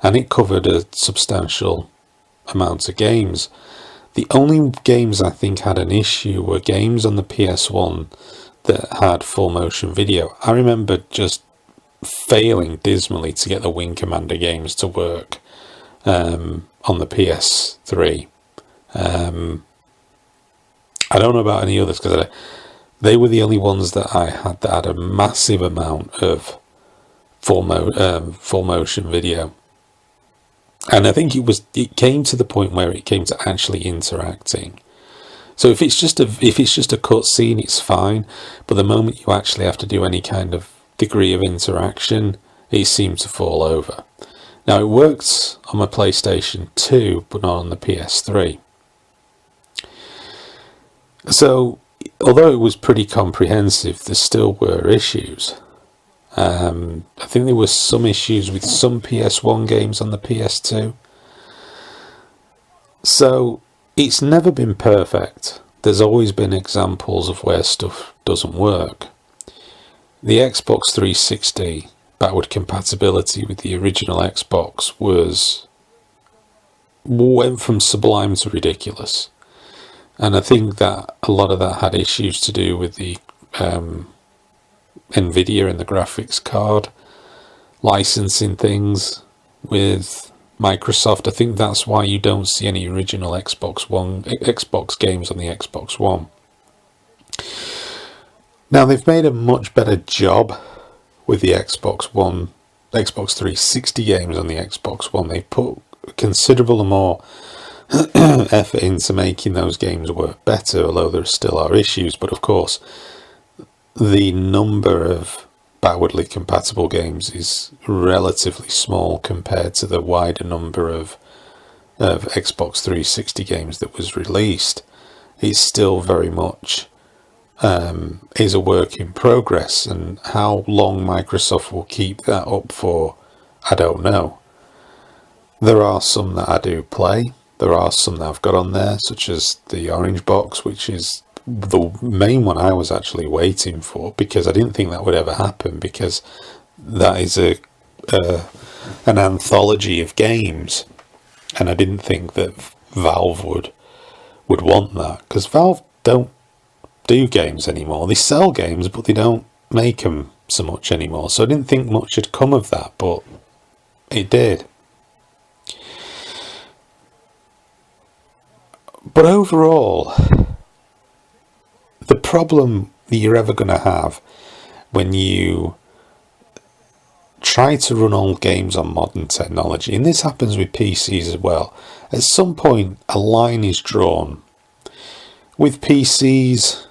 and it covered a substantial amount of games. The only games I think had an issue were games on the PS1 that had full motion video. I remember just failing dismally to get the Wing Commander games to work on the PS3. I don't know about any others, because they were the only ones that I had that had a massive amount of full motion video. And I think it came to the point where it came to actually interacting. So if it's just a cutscene, it's fine. But the moment you actually have to do any kind of degree of interaction, it seemed to fall over. Now, it worked on my PlayStation 2, but not on the PS3. So, although it was pretty comprehensive, there still were issues. I think there were some issues with some PS1 games on the PS2. So, it's never been perfect. There's always been examples of where stuff doesn't work. The Xbox 360 backward compatibility with the original Xbox went from sublime to ridiculous. And I think that a lot of that had issues to do with the Nvidia and the graphics card licensing things with Microsoft. I think that's why you don't see any original Xbox games on the Xbox One. Now, they've made a much better job with the Xbox 360 games on the Xbox One. They've put considerable more effort into making those games work better, although there still are issues. But of course, the number of backwardly compatible games is relatively small compared to the wider number of Xbox 360 games that was released. It's still very much is a work in progress, and how long Microsoft will keep that up for, I don't know. There are some that I do play. There are some that I've got on there, such as the Orange Box, which is the main one I was actually waiting for, because I didn't think that would ever happen, because that is an anthology of games, and I didn't think that Valve would want that, because Valve don't do games anymore. They sell games, but they don't make them so much anymore. So I didn't think much had come of that, but it did. But overall, the problem that you're ever going to have when you try to run old games on modern technology, and this happens with PCs as well, at some point a line is drawn. With PCs,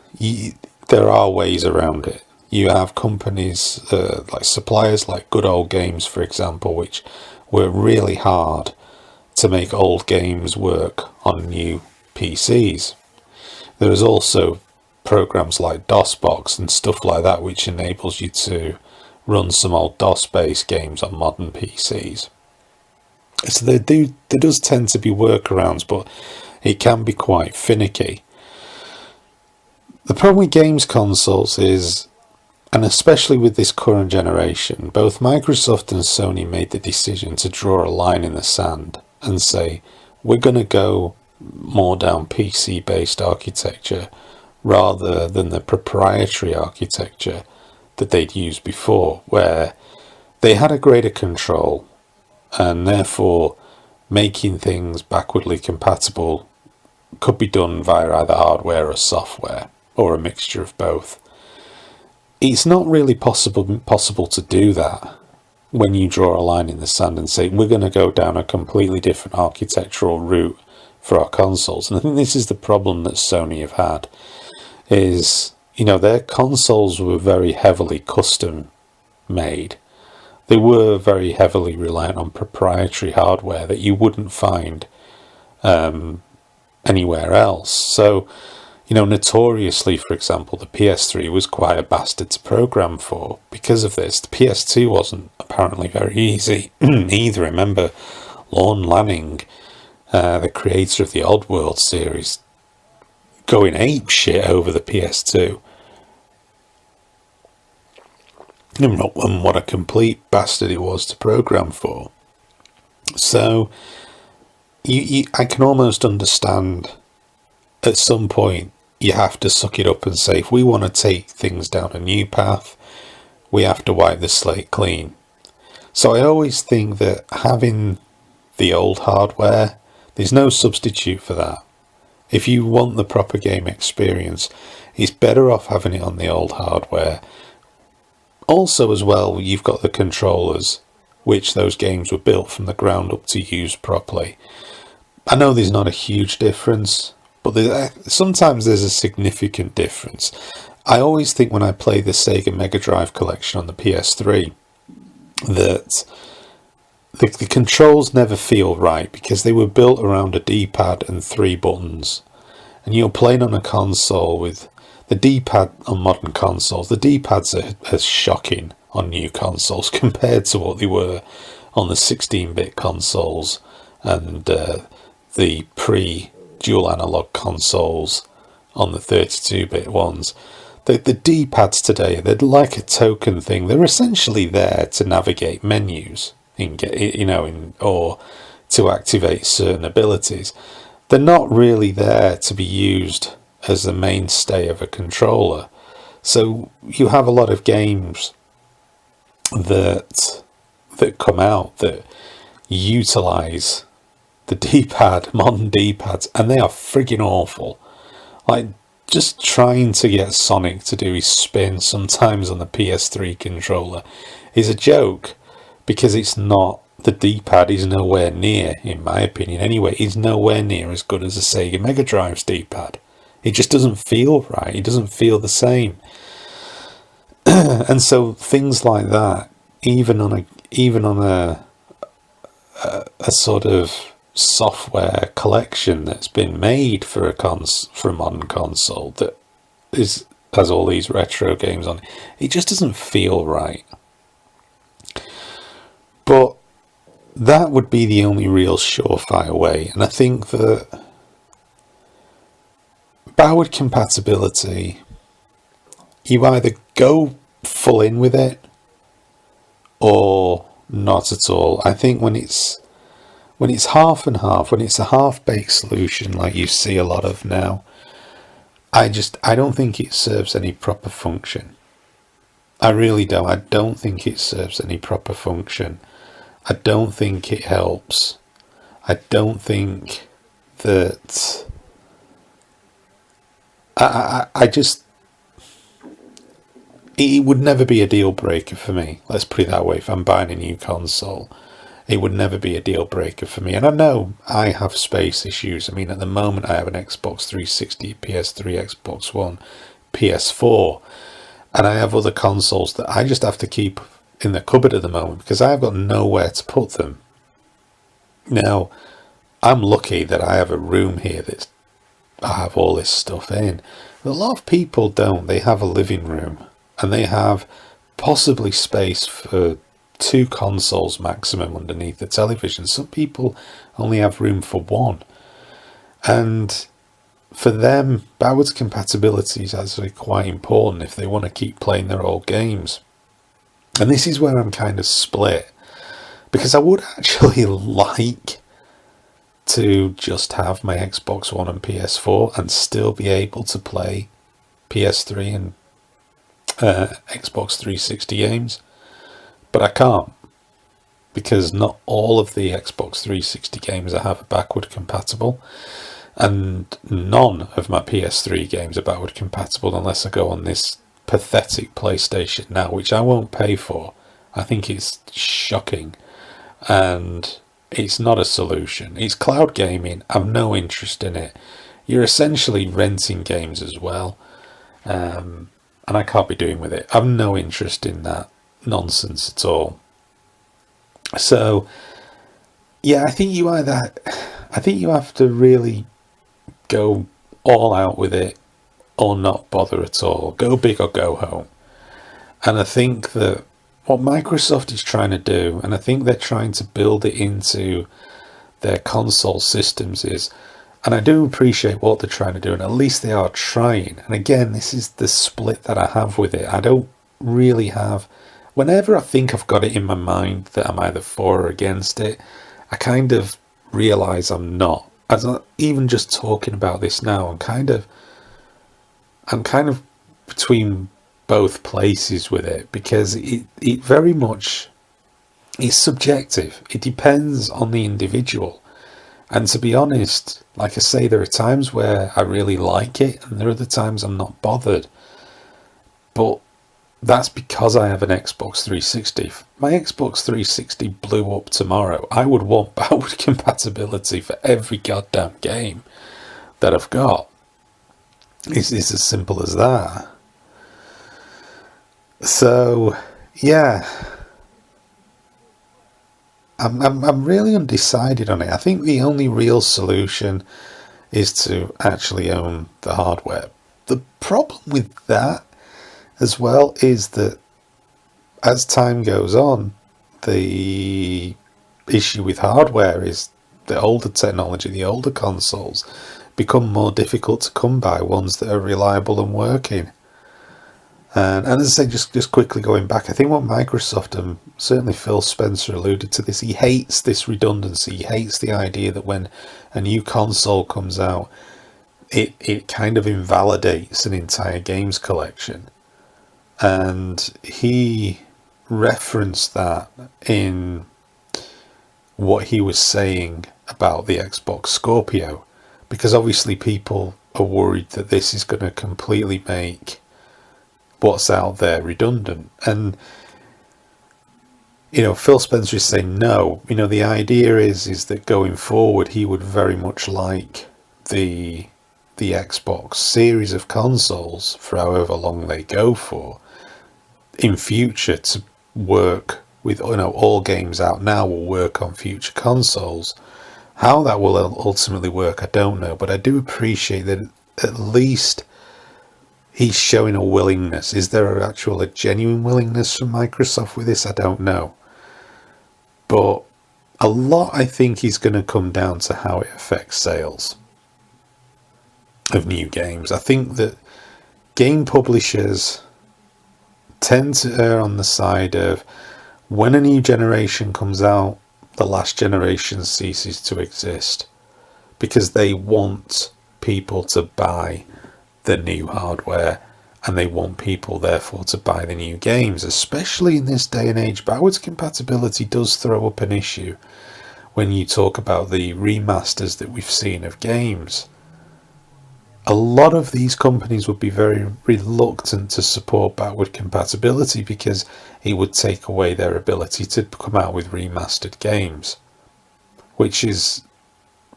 there are ways around it. You have companies like suppliers like Good Old Games, for example, which work really hard to make old games work on new PCs. There is also programs like DOSBox and stuff like that, which enables you to run some old DOS-based games on modern PCs. So there does tend to be workarounds, but it can be quite finicky. The problem with games consoles is, and especially with this current generation, both Microsoft and Sony made the decision to draw a line in the sand and say, we're going to go more down PC-based architecture rather than the proprietary architecture that they'd used before, where they had a greater control, and therefore making things backwardly compatible could be done via either hardware or software, or a mixture of both. It's not really possible to do that when you draw a line in the sand and say, we're going to go down a completely different architectural route for our consoles. And I think this is the problem that Sony have had, is, their consoles were very heavily custom made. They were very heavily reliant on proprietary hardware that you wouldn't find anywhere else. So, notoriously, for example, the PS3 was quite a bastard to program for because of this. The PS2 wasn't apparently very easy either. I remember Lorne Lanning, the creator of the Oddworld series, going ape shit over the PS2. And what a complete bastard it was to program for. So, I can almost understand at some point you have to suck it up and say, if we want to take things down a new path, we have to wipe the slate clean. So I always think that having the old hardware, there's no substitute for that. If you want the proper game experience, it's better off having it on the old hardware. Also, as well, you've got the controllers, which those games were built from the ground up to use properly. I know there's not a huge difference, but sometimes there's a significant difference. I always think when I play the Sega Mega Drive collection on the PS3 that the controls never feel right, because they were built around a D-pad and 3 buttons. And you're playing on a console with the D-pad on modern consoles. The D-pads are shocking on new consoles compared to what they were on the 16-bit consoles and the pre-dual analog consoles on the 32-bit ones. The D-pads today, they're like a token thing. They're essentially there to navigate menus or to activate certain abilities. they're not really there to be used as the mainstay of a controller. So you have a lot of games that come out that utilize the D-pad, modern D-pads, and they are friggin' awful. Like, just trying to get Sonic to do his spin sometimes on the PS3 controller is a joke, because it's not, the D-pad is nowhere near, in my opinion anyway, is nowhere near as good as a Sega Mega Drive's D-pad. It just doesn't feel right. It doesn't feel the same. And so things like that, even on a sort of software collection that's been made for a modern console that has all these retro games on it just doesn't feel right. But that would be the only real surefire way, and I think that backward compatibility, you either go full in with it or not at all. I think when it's half and half, when it's a half-baked solution like you see a lot of now, I don't think it serves any proper function. I really don't. I don't think it serves any proper function. I don't think it helps. I don't think that... I just... It would never be a deal breaker for me. Let's put it that way. If I'm buying a new console, it would never be a deal breaker for me. And I know I have space issues. I mean, at the moment I have an Xbox 360, PS3, Xbox One, PS4, and I have other consoles that I just have to keep in the cupboard at the moment because I've got nowhere to put them. Now, I'm lucky that I have a room here that I have all this stuff in. But a lot of people don't. They have a living room and they have possibly space for 2 consoles maximum underneath the television. Some people only have room for 1. And for them, backwards compatibility is actually quite important if they want to keep playing their old games. And this is where I'm kind of split, because I would actually like to just have my Xbox One and PS4 and still be able to play PS3 and Xbox 360 games, but I can't, because not all of the Xbox 360 games I have are backward compatible, and none of my PS3 games are backward compatible unless I go on this pathetic PlayStation Now, which I won't pay for. I think it's shocking, and it's not a solution. It's cloud gaming. I've no interest in it. You're essentially renting games as well, and I can't be doing with it. I've no interest in that nonsense at all. So yeah, I think you have to really go all out with it or not bother at all. Go big or go home. And I think that what Microsoft is trying to do, and I think they're trying to build it into their console systems, is, and I do appreciate what they're trying to do, and at least they are trying. And again, this is the split that I have with it. I don't really have, whenever I think I've got it in my mind that I'm either for or against it, I kind of realise I'm not. As I'm even just talking about this now, I'm kind of between both places with it, because it very much is subjective. It depends on the individual. And to be honest, like I say, there are times where I really like it and there are other times I'm not bothered. But that's because I have an Xbox 360. If my Xbox 360 blew up tomorrow, I would want backward compatibility for every goddamn game that I've got. It's as simple as that. So, yeah, I'm really undecided on it. I think the only real solution is to actually own the hardware. The problem with that as well is that as time goes on, the issue with hardware is the older technology, the older consoles become more difficult to come by, ones that are reliable and working. And as I say, just quickly going back, I think what Microsoft, and certainly Phil Spencer alluded to this, he hates this redundancy. He hates the idea that when a new console comes out, it kind of invalidates an entire games collection. And he referenced that in what he was saying about the Xbox Scorpio, because obviously people are worried that this is going to completely make what's out there redundant. And Phil Spencer is saying no. The idea is that going forward he would very much like the Xbox series of consoles, for however long they go for, in future to work with, all games out now will work on future consoles. How that will ultimately work, I don't know, but I do appreciate that at least he's showing a willingness. Is there a genuine willingness from Microsoft with this? I don't know. But a lot, I think, is going to come down to how it affects sales of new games. I think that game publishers tend to err on the side of, when a new generation comes out, the last generation ceases to exist, because they want people to buy the new hardware, and they want people therefore to buy the new games. Especially in this day and age, backwards compatibility does throw up an issue when you talk about the remasters that we've seen of games. A lot of these companies would be very reluctant to support backward compatibility because it would take away their ability to come out with remastered games, which is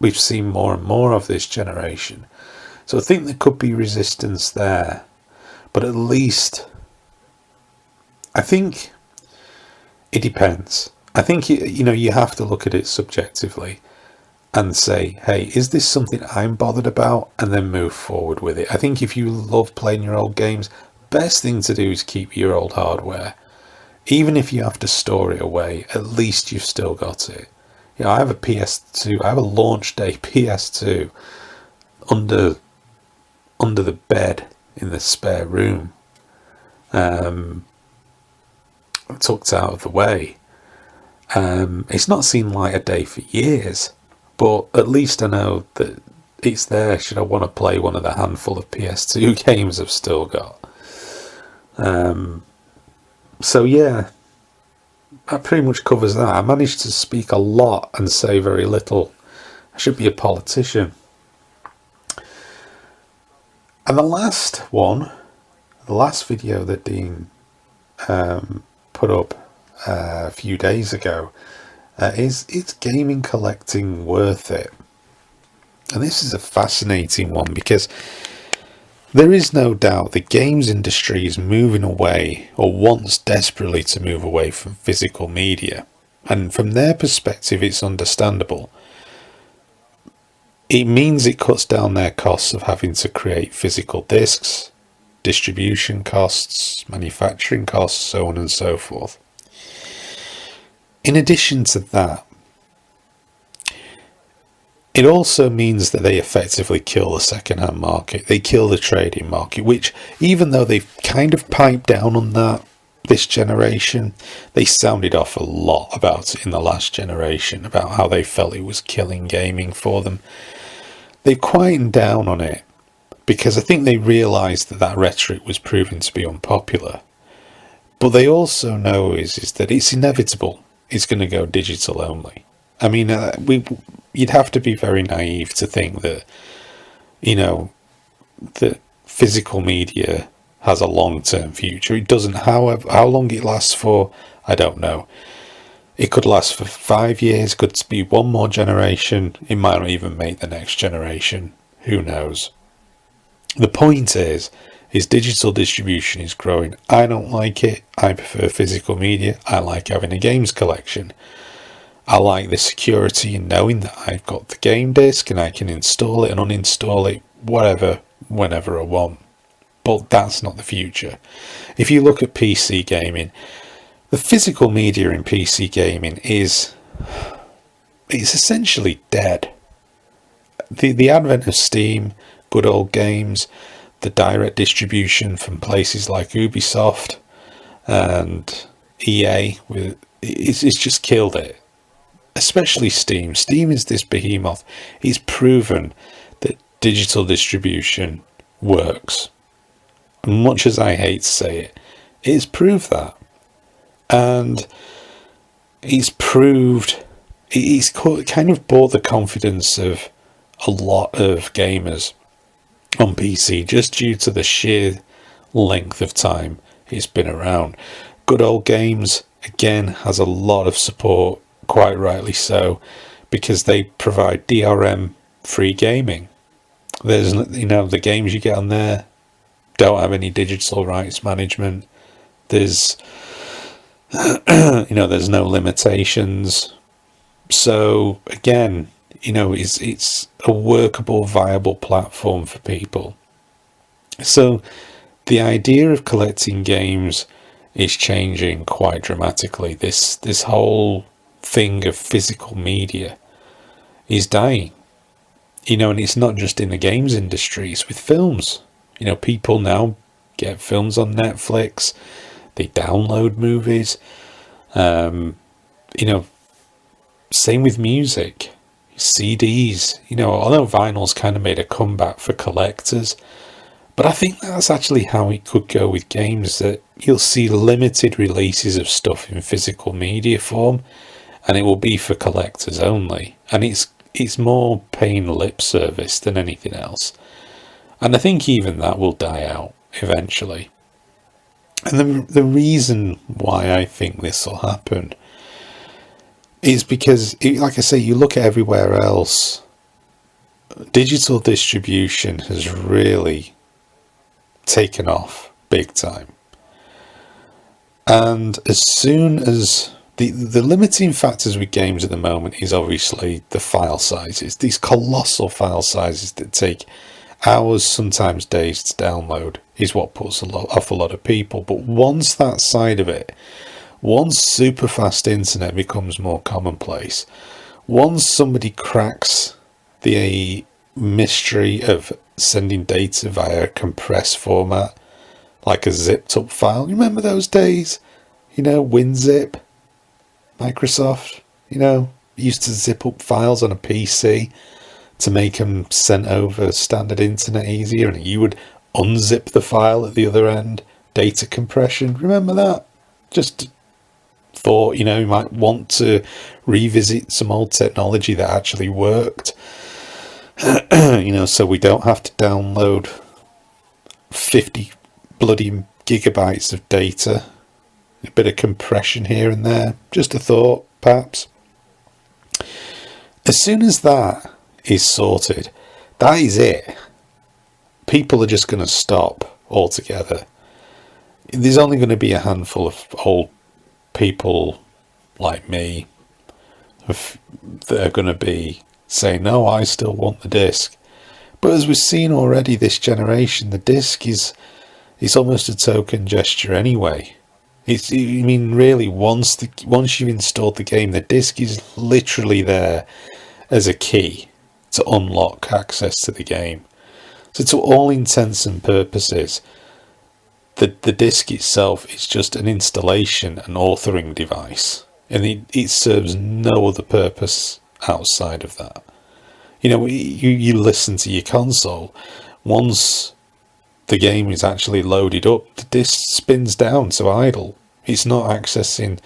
we've seen more and more of this generation. So I think there could be resistance there, but at least I think it depends. I think you have to look at it subjectively and say, hey, is this something I'm bothered about? And then move forward with it. I think if you love playing your old games, best thing to do is keep your old hardware. Even if you have to store it away, at least you've still got it. I have a PS2, I have a launch day PS2 under the bed in the spare room, tucked out of the way. It's not seen light of day for years, but at least I know that it's there should I want to play one of the handful of PS2 games I've still got. So yeah, that pretty much covers that. I managed to speak a lot and say very little. I should be a politician. And the last video that Dean put up a few days ago is gaming collecting worth it? And this is a fascinating one, because there is no doubt the games industry is moving away, or wants desperately to move away, from physical media. And from their perspective, it's understandable. It means it cuts down their costs of having to create physical discs, distribution costs, manufacturing costs, so on and so forth. In addition to that, it also means that they effectively kill the second-hand market. They kill the trading market, which, even though they've kind of piped down on that this generation, they sounded off a lot about it in the last generation, about how they felt it was killing gaming for them. They've quietened down on it, because I think they realised that rhetoric was proving to be unpopular. But they also know is that it's inevitable. It's going to go digital only. I mean, you'd have to be very naive to think that, that physical media has a long-term future. It doesn't. However, how long it lasts for, I don't know. It could last for 5 years, could be one more generation. It might not even make the next generation. Who knows? The point is digital distribution is growing. I don't like it. I prefer physical media. I like having a games collection. I like the security in knowing that I've got the game disc and I can install it and uninstall it, whatever, whenever I want. But that's not the future. If you look at PC gaming, the physical media in PC gaming it's essentially dead. The advent of Steam, good old games, the direct distribution from places like Ubisoft and EA, it's just killed it. Especially Steam. Steam is this behemoth. It's proven that digital distribution works. And much as I hate to say it, it's proved that. And it's kind of brought the confidence of a lot of gamers on PC just due to the sheer length of time it's been around. Good Old Games, again, has a lot of support, quite rightly so, because they provide DRM free gaming. There's, the games you get on there don't have any digital rights management. There's there's no limitations. So again, it's a workable, viable platform for people. So the idea of collecting games is changing quite dramatically. This whole thing of physical media is dying. And it's not just in the games industry, it's with films. People now get films on Netflix, they download movies. Same with music, CDs. Although vinyl's kind of made a comeback for collectors, but I think that's actually how it could go with games, that you'll see limited releases of stuff in physical media form, and it will be for collectors only. And it's more paying lip service than anything else. And I think even that will die out eventually. And the reason why I think this will happen is because, like I say, you look at everywhere else, digital distribution has really taken off big time. And as soon as the limiting factors with games at the moment is obviously the file sizes, these colossal file sizes that take hours, sometimes days to download, is what puts off a lot of people. But once that side of it, once super fast internet becomes more commonplace, once somebody cracks the mystery of sending data via a compressed format, like a zipped up file, you remember those days? WinZip, Microsoft, used to zip up files on a PC to make them sent over standard internet easier, and you would unzip the file at the other end, data compression. Remember that? Just thought, you might want to revisit some old technology that actually worked. So we don't have to download 50 bloody gigabytes of data. A bit of compression here and there. Just a thought, perhaps. As soon as that is sorted, that is it. People are just going to stop altogether. There's only going to be a handful of old people like me that are going to be saying, no, I still want the disc. But as we've seen already this generation, the disc is almost a token gesture anyway. Really, once you've installed the game, the disc is literally there as a key to unlock access to the game. So to all intents and purposes, the disc itself is just an installation, an authoring device, and it serves no other purpose outside of that. You listen to your console. Once the game is actually loaded up, the disc spins down to idle. It's not accessing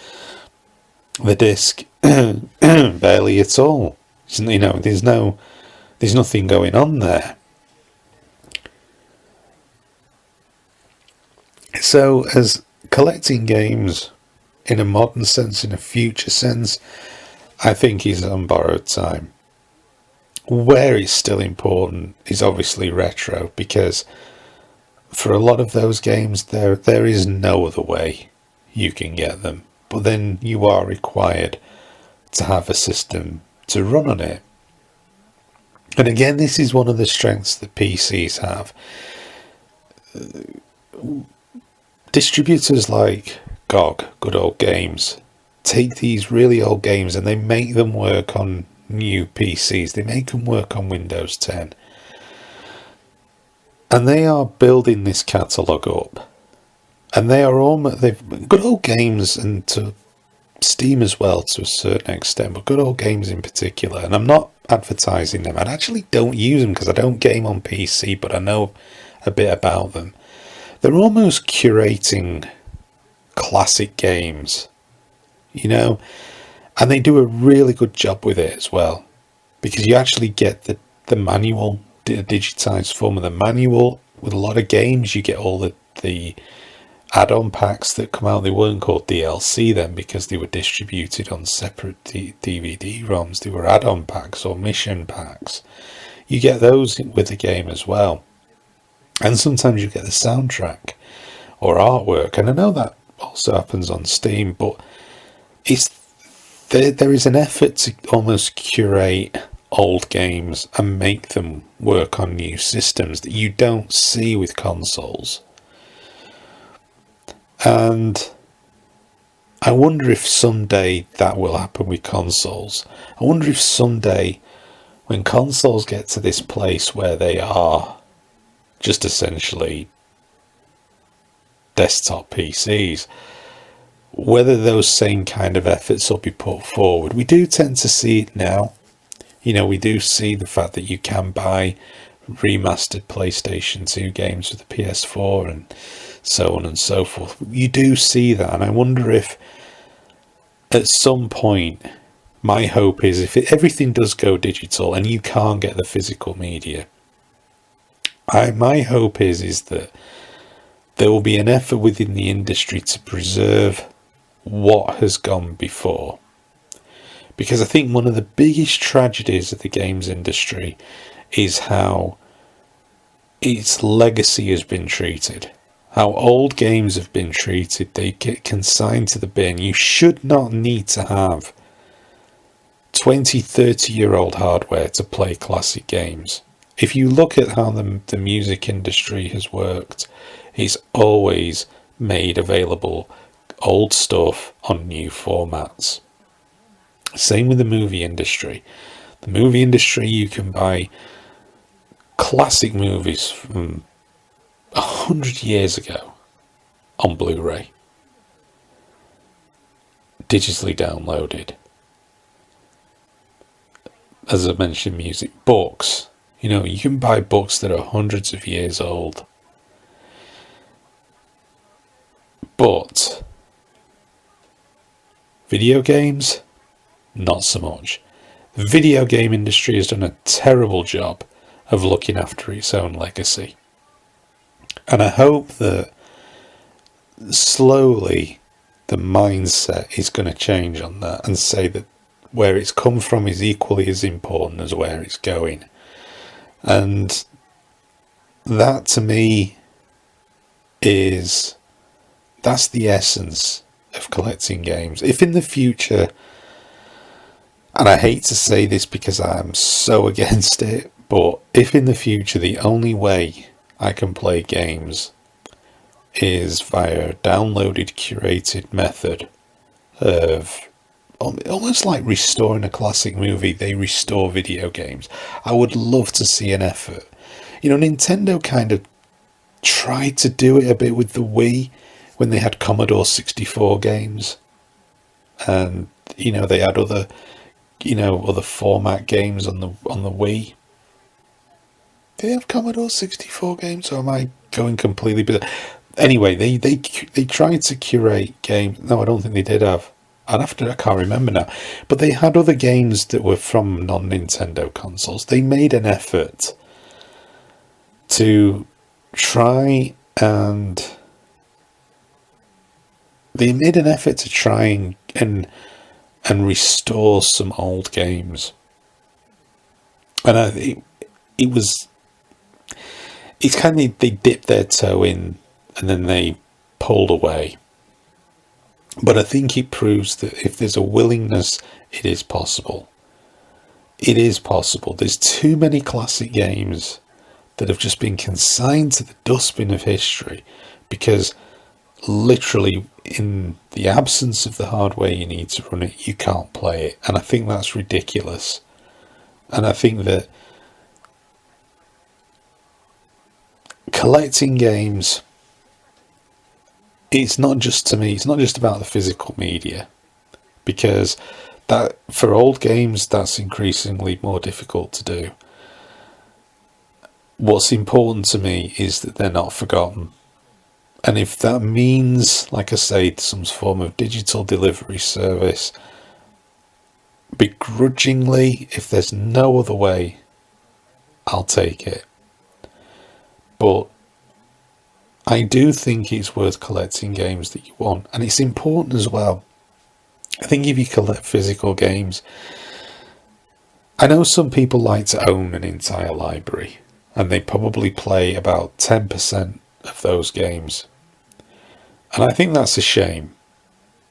the disc barely at all. There's nothing going on there. So, as collecting games in a modern sense, in a future sense, I think is on borrowed time. Where it's still important is obviously retro, because for a lot of those games there is no other way you can get them. But then you are required to have a system to run on it. And again, this is one of the strengths that PCs have. Distributors like GOG, Good Old Games, take these really old games and they make them work on new PCs. They make them work on Windows 10. And they are building this catalogue up. And they've good old games, and to Steam as well to a certain extent, but good old games in particular. And I'm not advertising them. I actually don't use them because I don't game on PC, but I know a bit about them. They're almost curating classic games, you know, and they do a really good job with it as well, because you actually get the manual, the digitized form of the manual. With a lot of games, you get all the add-on packs that come out. They weren't called DLC then because they were distributed on separate DVD-ROMs. They were add-on packs or mission packs. You get those with the game as well. And sometimes you get the soundtrack or artwork. And I know that also happens on Steam, but there is an effort to almost curate old games and make them work on new systems that you don't see with consoles. And I wonder if someday that will happen with consoles. I wonder if someday, when consoles get to this place where they are just essentially desktop PCs, whether those same kind of efforts will be put forward. We do tend to see it now. You know, we do see the fact that you can buy remastered PlayStation 2 games with the PS4 and so on and so forth. You do see that, and I wonder if at some point, my hope is if everything does go digital and you can't get the physical media, my hope is that there will be an effort within the industry to preserve what has gone before. Because I think one of the biggest tragedies of the games industry is how its legacy has been treated. How old games have been treated. They get consigned to the bin. You should not need to have 20, 30-year-old hardware to play classic games. If you look at how the music industry has worked, it's always made available old stuff on new formats. Same with the movie industry. The movie industry, you can buy classic movies from 100 years ago on Blu-ray, digitally downloaded. As I mentioned, music, books. You know, you can buy books that are hundreds of years old. But video games, not so much. The video game industry has done a terrible job of looking after its own legacy. And I hope that slowly the mindset is going to change on that and say that where it's come from is equally as important as where it's going. And that to me that's the essence of collecting games. If in the future, and I hate to say this because I'm so against it, but if in the future the only way I can play games is via a downloaded, curated method of almost like restoring a classic movie, they restore video games. I would love to see an effort. You know, Nintendo kind of tried to do it a bit with the Wii when they had Commodore 64 games. And, you know, they had other format games on the Wii. Did they have Commodore 64 games, or am I going completely bizarre? Anyway, they tried to curate games. No, I don't think they did have. I can't remember now. But they had other games that were from non-Nintendo consoles. They made an effort to try and restore some old games. And it's kind of, they dipped their toe in and then they pulled away. But I think it proves that if there's a willingness, it is possible. It is possible. There's too many classic games that have just been consigned to the dustbin of history because literally in the absence of the hardware you need to run it, you can't play it. And I think that's ridiculous. And I think that collecting games, it's not just, to me, it's not just about the physical media, because that, for old games, that's increasingly more difficult to do. What's important to me is that they're not forgotten. And if that means, like I say, some form of digital delivery service, begrudgingly, if there's no other way, I'll take it. But I do think it's worth collecting games that you want. And it's important as well. I think if you collect physical games, I know some people like to own an entire library, and they probably play about 10% of those games. And I think that's a shame,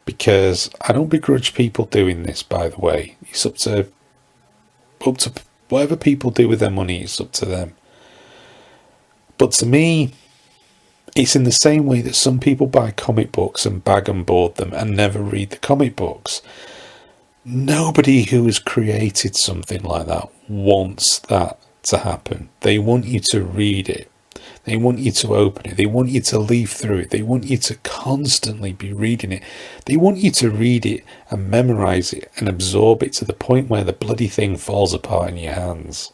because I don't begrudge people doing this, by the way. It's up to whatever people do with their money, it's up to them. But to me, it's in the same way that some people buy comic books and bag and board them and never read the comic books. Nobody who has created something like that wants that to happen. They want you to read it. They want you to open it. They want you to leaf through it. They want you to constantly be reading it. They want you to read it and memorize it and absorb it to the point where the bloody thing falls apart in your hands.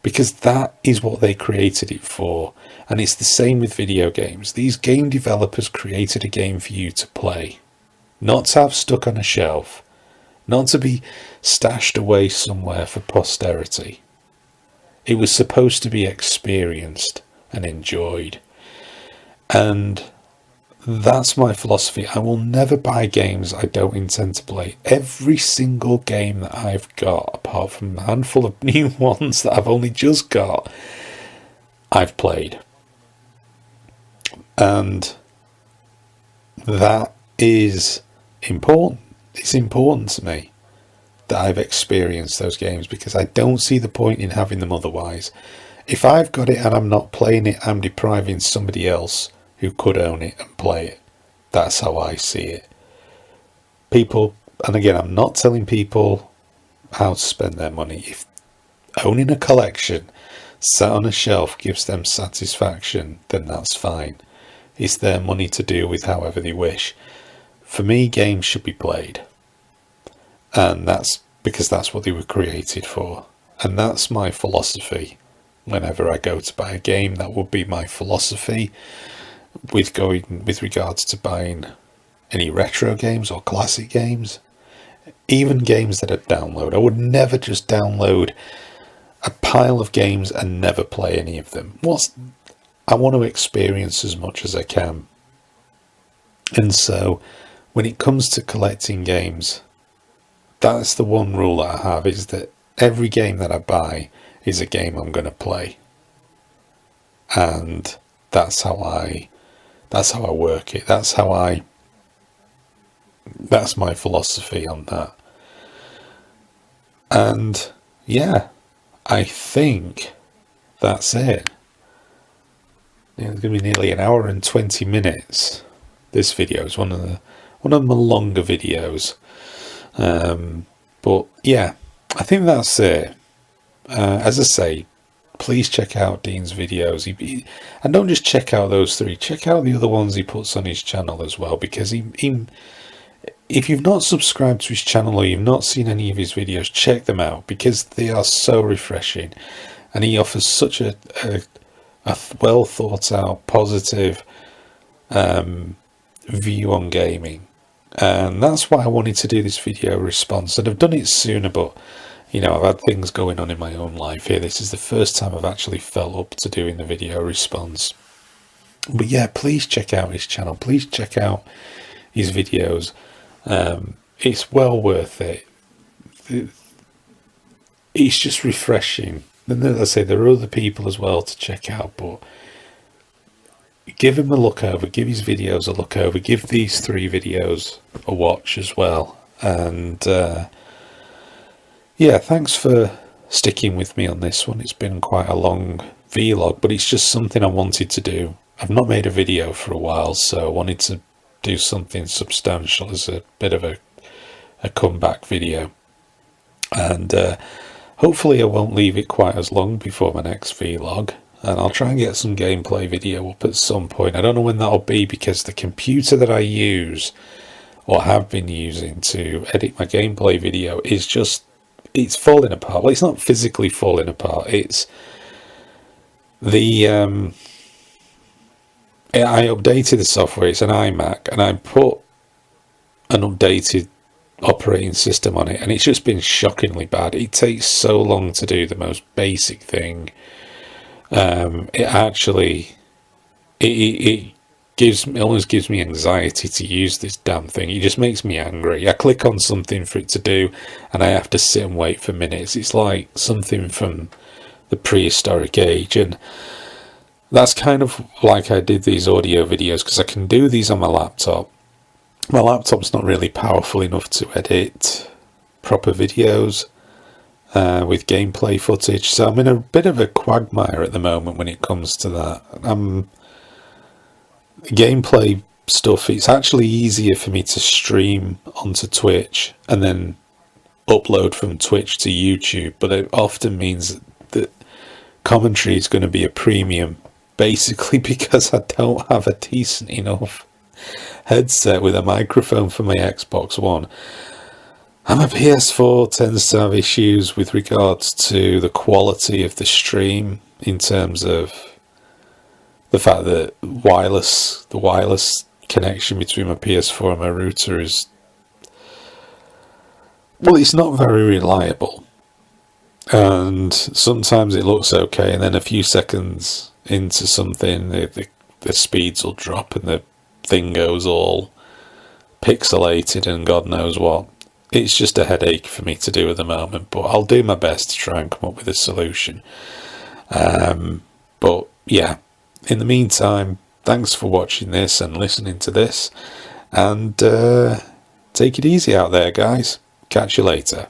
Because that is what they created it for. And it's the same with video games. These game developers created a game for you to play, not to have stuck on a shelf, not to be stashed away somewhere for posterity. It was supposed to be experienced and enjoyed. And that's my philosophy. I will never buy games I don't intend to play. Every single game that I've got, apart from a handful of new ones that I've only just got, I've played. And that is important. It's important to me that I've experienced those games, because I don't see the point in having them otherwise. If I've got it and I'm not playing it, I'm depriving somebody else who could own it and play it. That's how I see it. People, and again, I'm not telling people how to spend their money. If owning a collection sat on a shelf gives them satisfaction, then that's fine. It's their money to do with however they wish. For me, games should be played. And that's because that's what they were created for. And that's my philosophy. Whenever I go to buy a game, that would be my philosophy with regards to buying any retro games or classic games. Even games that I download. I would never just download a pile of games and never play any of them. I want to experience as much as I can. And so, when it comes to collecting games, that's the one rule that I have, is that every game that I buy is a game I'm going to play. And that's how I work it. That's my philosophy on that. And yeah, I think that's it. It's going to be nearly an hour and 20 minutes. This video is one of my longer videos. But yeah, I think that's it. As I say, please check out Dean's videos. And don't just check out those 3. Check out the other ones he puts on his channel as well, because if you've not subscribed to his channel or you've not seen any of his videos, check them out, because they are so refreshing. And he offers such a well thought out, positive view on gaming. And that's why I wanted to do this video response. And I've done it sooner, but I've had things going on in my own life here. This is the first time I've actually felt up to doing the video response. But yeah, please check out his channel. Please check out his videos. It's well worth it. It's just refreshing. And as I say, there are other people as well to check out, but give him a look over. Give his videos a look over. Give these 3 videos a watch as well. And yeah, thanks for sticking with me on this one. It's been quite a long vlog, but it's just something I wanted to do. I've not made a video for a while, so I wanted to do something substantial as a bit of a comeback video. And hopefully I won't leave it quite as long before my next vlog. and I'll try and get some gameplay video up at some point. I don't know when that'll be, because the computer that I use, or have been using to edit my gameplay video, is just, it's falling apart. Well, it's not physically falling apart, it's the I updated the software. It's an iMac, and I put an updated operating system on it, and it's just been shockingly bad. It takes so long to do the most basic thing. It almost gives me anxiety to use this damn thing. It just makes me angry. I click on something for it to do, and I have to sit and wait for minutes. It's like something from the prehistoric age, and that's kind of like I did these audio videos, because I can do these on my laptop. My laptop's not really powerful enough to edit proper videos with gameplay footage, so I'm in a bit of a quagmire at the moment when it comes to that. Gameplay stuff, it's actually easier for me to stream onto Twitch and then upload from Twitch to YouTube, but it often means that commentary is going to be a premium, basically because I don't have a decent enough headset with a microphone for my Xbox One. And my PS4 tends to have issues with regards to the quality of the stream, in terms of the fact that the wireless connection between my PS4 and my router is, well, it's not very reliable. And sometimes it looks okay, and then a few seconds into something, the speeds will drop and the thing goes all pixelated and God knows what. It's just a headache for me to do at the moment, but I'll do my best to try and come up with a solution. But yeah, in the meantime, thanks for watching this and listening to this, and take it easy out there, guys. Catch you later.